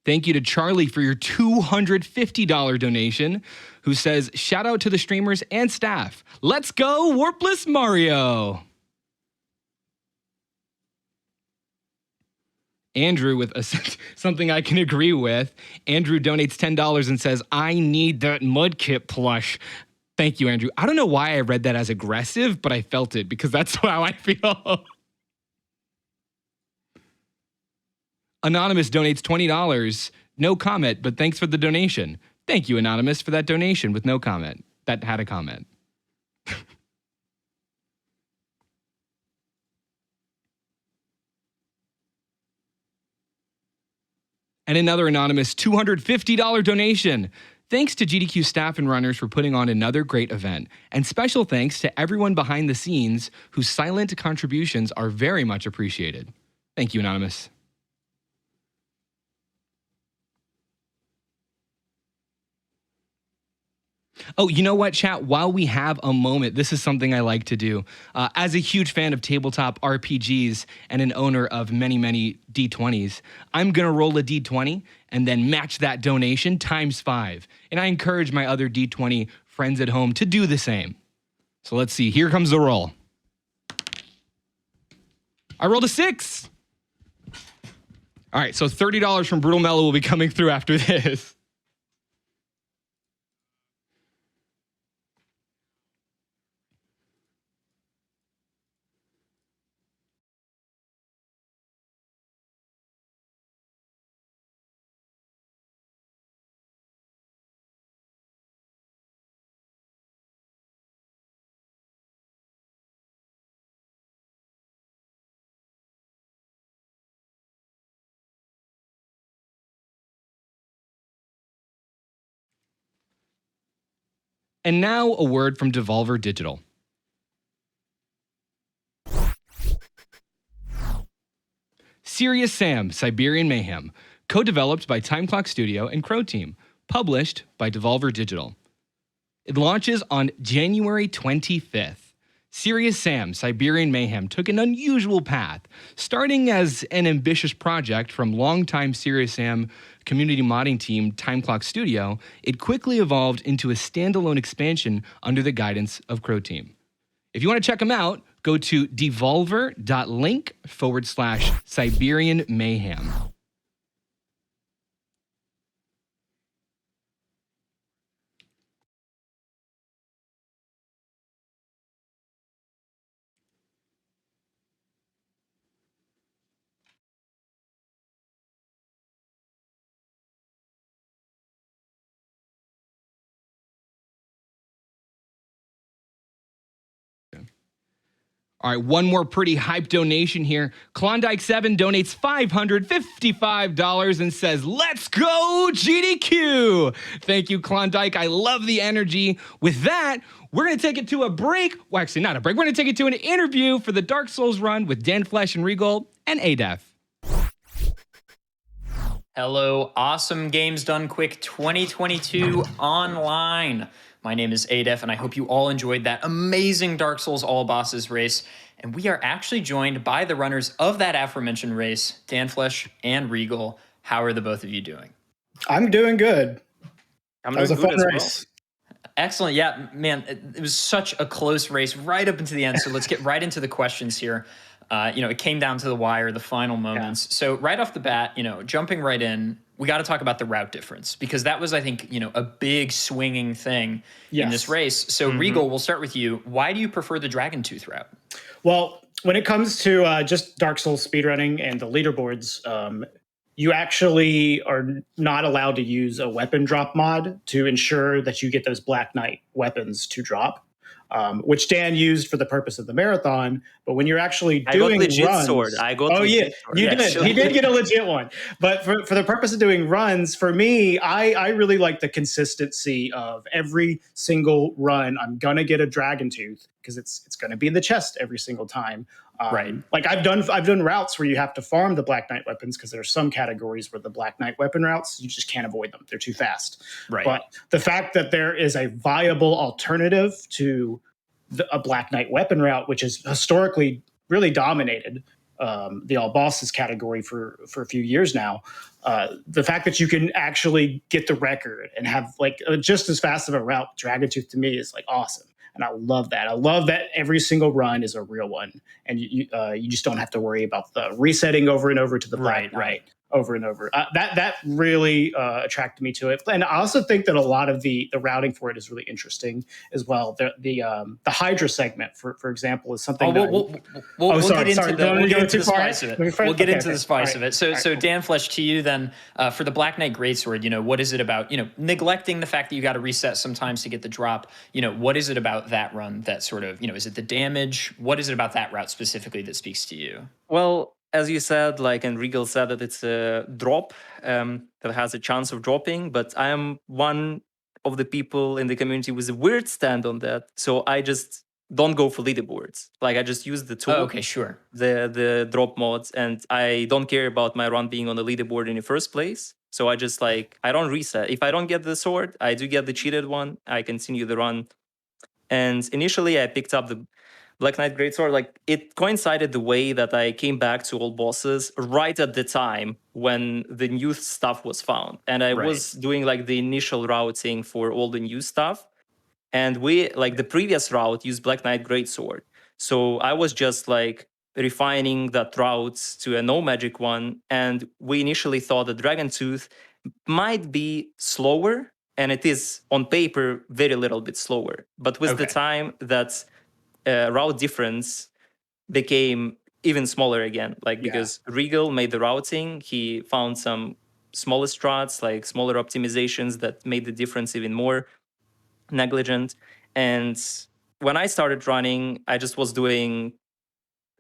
Thank you to Charlie for your $250 donation, who says, "Shout out to the streamers and staff. Let's go, Warpless Mario." Andrew, with something I can agree with. Andrew donates $10 and says, "I need that Mudkip plush." Thank you, Andrew. I don't know why I read that as aggressive, but I felt it because that's how I feel. Anonymous donates $20. No comment, but thanks for the donation. Thank you, Anonymous, for that donation with no comment. That had a comment. And another anonymous $250 donation. Thanks to GDQ staff and runners for putting on another great event. And special thanks to everyone behind the scenes whose silent contributions are very much appreciated. Thank you, Anonymous. Oh, you know what, chat? While we have a moment, this is something I like to do. As a huge fan of tabletop RPGs and an owner of many, many D20s, I'm going to roll a D20 and then match that donation times 5. And I encourage my other D20 friends at home to do the same. So let's see. Here comes the roll. I rolled a 6. All right, so $30 from Brutal Mellow will be coming through after this. And now a word from Devolver Digital. Serious Sam, Siberian Mayhem, co-developed by Time Clock Studio and Crow Team, published by Devolver Digital. It launches on January 25th. Serious Sam, Siberian Mayhem took an unusual path. Starting as an ambitious project from longtime Serious Sam community modding team Time Clock Studio, it quickly evolved into a standalone expansion under the guidance of Crow Team. If you want to check them out, go to devolver.link/Siberian Mayhem. All right, one more pretty hype donation here. Klondike7 donates $555 and says, "Let's go, GDQ." Thank you, Klondike. I love the energy. With that, we're going to take it to a break. Well, actually, not a break. We're going to take it to an interview for the Dark Souls run with Danflesh and Regole and ADef. Hello, Awesome Games Done Quick 2022 online. My name is ADef, and I hope you all enjoyed that amazing Dark Souls All Bosses race. And we are actually joined by the runners of that aforementioned race, Danflesh and Regole. How are the both of you doing? I'm doing good. I'm That was a doing fun good as race. Excellent. Yeah, man, it was such a close race right up into the end. So let's get right into the questions here. It came down to the wire, the final moments. Yeah. So right off the bat, jumping right in, we got to talk about the route difference because that was, I think, a big swinging thing in this race. So Regole, we'll start with you. Why do you prefer the Dragon Tooth route? Well, when it comes to just Dark Souls speedrunning and the leaderboards, you actually are not allowed to use a weapon drop mod to ensure that you get those Black Knight weapons to drop. which Dan used for the purpose of the marathon. But when you're actually doing runs, I got oh yeah, legit sword. you did. Actually. He did get a legit one. But for the purpose of doing runs, for me, I really like the consistency of every single run. I'm gonna get a dragon tooth because it's gonna be in the chest every single time. Right. Like I've done routes where you have to farm the Black Knight weapons because there's some categories where the Black Knight weapon routes you just can't avoid them. They're too fast. Right. But the fact that there is a viable alternative to a Black Knight weapon route, which has historically really dominated the all bosses category for a few years now, the fact that you can actually get the record and have like just as fast of a route, Dragon Tooth to me is like awesome. And I love that. I love that every single run is a real one, and you just don't have to worry about the resetting over and over to the Black Knight over and over. That really attracted me to it, and I also think that a lot of the routing for it is really interesting as well. The Hydra segment, for example, is something. We'll get into the spice of it. We'll get into the spice of it. So Danflesh, to you then, for the Black Knight Greatsword, what is it about? Neglecting the fact that you got to reset sometimes to get the drop. What is it about that run that sort of, is it the damage? What is it about that route specifically that speaks to you? Well, as you said, and Regole said that it's a drop that has a chance of dropping, but I am one of the people in the community with a weird stand on that. So I just don't go for leaderboards. I just use the tool, okay, sure, the drop mods, and I don't care about my run being on the leaderboard in the first place. So I just I don't reset. If I don't get the sword, I do get the cheated one. I continue the run. And initially I picked up the Black Knight Greatsword, it coincided the way that I came back to all bosses right at the time when the new stuff was found. And I was doing the initial routing for all the new stuff. And we, the previous route used Black Knight Greatsword. So I was just refining that route to a no magic one. And we initially thought that Dragon Tooth might be slower. And it is on paper very little bit slower. But with the time that route difference became even smaller again, because Regole made the routing, he found some smaller strats, smaller optimizations that made the difference even more negligent. And when I started running, I just was doing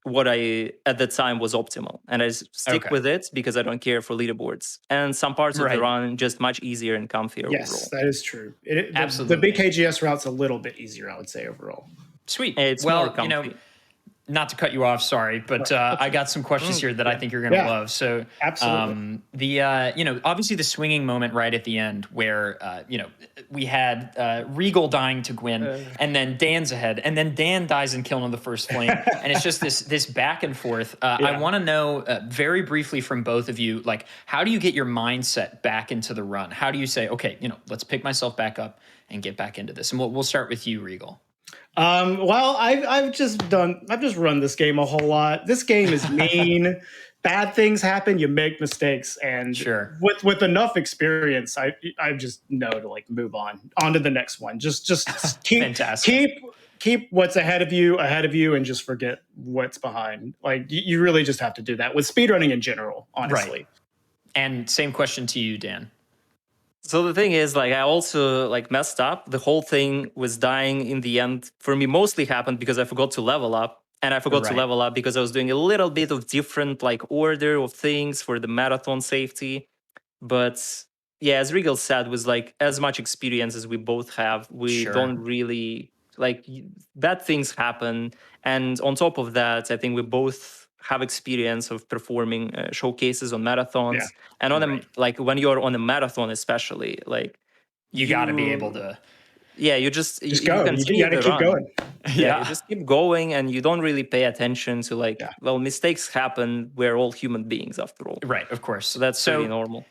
what I at the time was optimal, and I stick with it because I don't care for leaderboards. And some parts of the run just much easier and comfier. Yes, overall. that is true. Absolutely, the BKGS route's a little bit easier, I would say, overall. Sweet. It's more comfy. Not to cut you off, sorry, but I got some questions here that I think you're going to love. So, absolutely. Obviously the swinging moment right at the end where, we had Regole dying to Gwyn, and then Dan's ahead, and then Dan dies in Kiln of the First Flame, and it's just this back and forth. I want to know very briefly from both of you, how do you get your mindset back into the run? How do you say, okay, let's pick myself back up and get back into this? And we'll start with you, Regole. Well, I've just run this game a whole lot. This game is mean. Bad things happen. You make mistakes, and with enough experience, I just know to move on to the next one. Just keep what's ahead of you, and just forget what's behind. You really just have to do that with speedrunning in general, honestly. Right. And same question to you, Dan. So the thing is, I also messed up. The whole thing was dying in the end. For me, mostly happened because I forgot to level up. And I forgot to level up because I was doing a little bit of different order of things for the marathon safety. But yeah, as Regole said, with as much experience as we both have, we don't really bad things happen. And on top of that, I think we both have experience of performing showcases on marathons, and on when you're on a marathon, especially you got to be able to. Yeah, you just go. You got to keep going. Yeah, you just keep going, and you don't really pay attention to well, mistakes happen. We're all human beings after all. Right, of course. So that's really normal.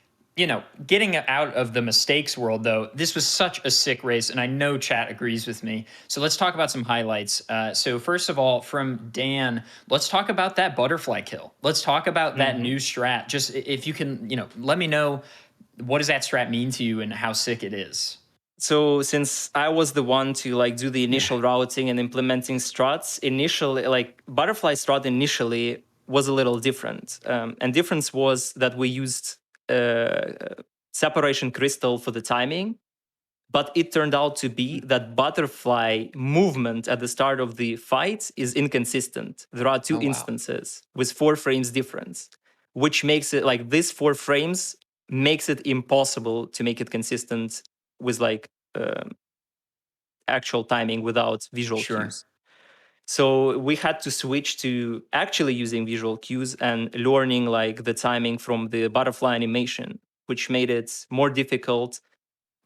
Getting out of the mistakes world, though, this was such a sick race, and I know chat agrees with me. So let's talk about some highlights. So first of all, from Dan, let's talk about that butterfly kill. Let's talk about that new strat. Just if you can, let me know, what does that strat mean to you and how sick it is? So since I was the one to do the initial routing and implementing strats, initially, butterfly strat initially was a little different. And difference was that we used separation crystal for the timing, But it turned out to be that butterfly movement at the start of the fight is inconsistent. There are two instances with 4 frames difference, which makes it like this 4 frames makes it impossible to make it consistent with like actual timing without visual cues. So we had to switch to actually using visual cues and learning like the timing from the butterfly animation, which made it more difficult,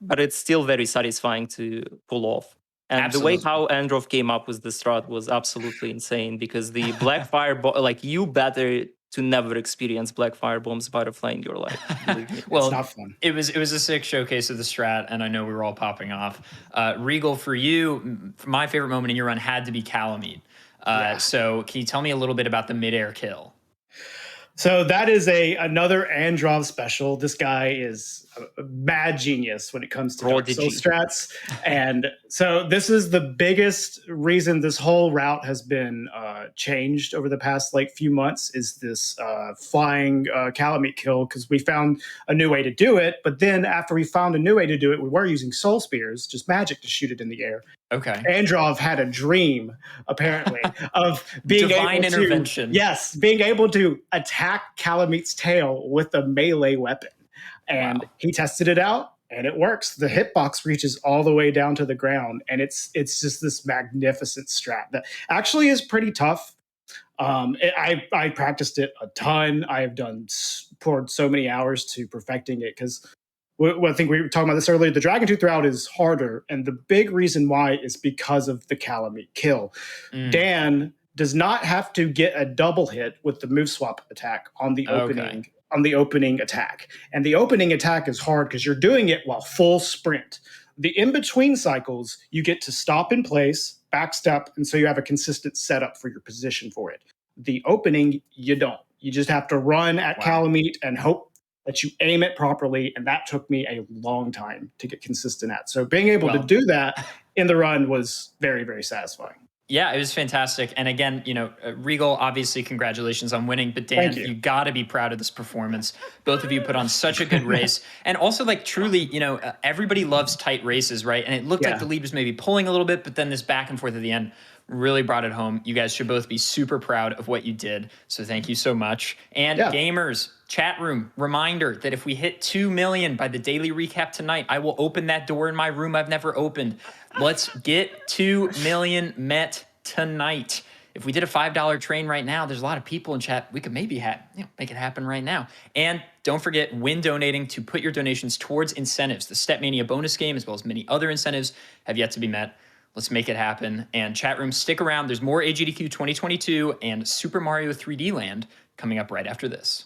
but it's still very satisfying to pull off. And the way how Androv came up with the strat was absolutely insane, because the black fire, like you better to never experience black fire bombs butterfly in your life. Well, It's not fun. It was a sick showcase of the strat, and I know we were all popping off. Regole, for you, my favorite moment in your run had to be Calamite. So can you tell me a little bit about the midair kill? So that is another Androv special. This guy is a mad genius when it comes to Dark Soul strats. And so this is the biggest reason this whole route has been changed over the past like few months, is this flying Calamite kill, because we found a new way to do it. But then after we found a new way to do it, we were using soul spears, just magic to shoot it in the air. Okay. Androv had a dream, apparently, of being divine able intervention. being able to attack Calamite's tail with a melee weapon. And he tested it out, and it works. The hitbox reaches all the way down to the ground, and it's just this magnificent strat that actually is pretty tough. I practiced it a ton. I have poured so many hours to perfecting it, because I think we were talking about this earlier. The Dragon Tooth route is harder, and the big reason why is because of the Calamite kill. Dan does not have to get a double hit with the move swap attack on the opening attack. And the opening attack is hard because you're doing it while full sprint. The in-between cycles, you get to stop in place, backstep, and so you have a consistent setup for your position for it. The opening, you don't. You just have to run at Calamite and hope that you aim it properly, and that took me a long time to get consistent at. So being able to do that in the run was very, very satisfying. Yeah, it was fantastic. And again, Regole, obviously, congratulations on winning. But Dan, you got to be proud of this performance. Both of you put on such a good race. And also, like, truly, everybody loves tight races, right? And it looked like the lead was maybe pulling a little bit, but then this back and forth at the end really brought it home. You guys should both be super proud of what you did. So thank you so much. And gamers, chat room, reminder that if we hit 2 million by the daily recap tonight, I will open that door in my room I've never opened. Let's get 2 million met tonight. If we did a $5 train right now, there's a lot of people in chat. We could maybe make it happen right now. And don't forget, when donating, to put your donations towards incentives. The Step Mania bonus game, as well as many other incentives, have yet to be met. Let's make it happen. And chat room, stick around. There's more AGDQ 2022 and Super Mario 3D Land coming up right after this.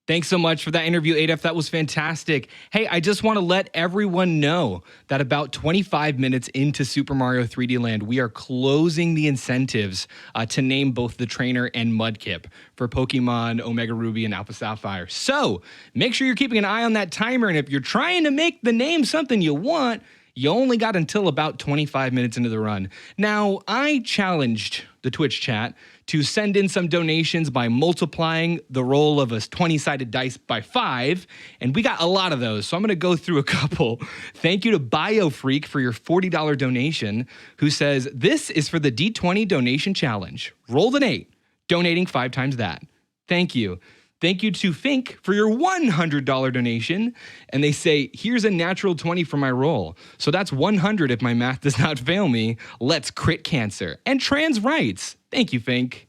Thanks so much for that interview, ADF. That was fantastic. Hey, I just want to let everyone know that about 25 minutes into Super Mario 3D Land, we are closing the incentives to name both the trainer and Mudkip for Pokemon Omega Ruby and Alpha Sapphire. So make sure you're keeping an eye on that timer. And if you're trying to make the name something you want, you only got until about 25 minutes into the run. Now, I challenged the Twitch chat to send in some donations by multiplying the roll of a 20-sided dice by 5, and we got a lot of those, so I'm going to go through a couple. Thank you to BioFreak for your $40 donation, who says, this is for the D20 donation challenge. Rolled an 8, donating 5 times that. Thank you. Thank you to Fink for your $100 donation. And they say, here's a natural 20 for my roll. So that's 100 if my math does not fail me. Let's crit cancer. And trans rights. Thank you, Fink.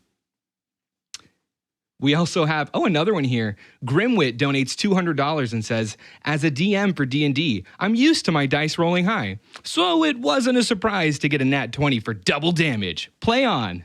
We also have, another one here. Grimwit donates $200 and says, as a DM for D&D, I'm used to my dice rolling high. So it wasn't a surprise to get a nat 20 for double damage. Play on.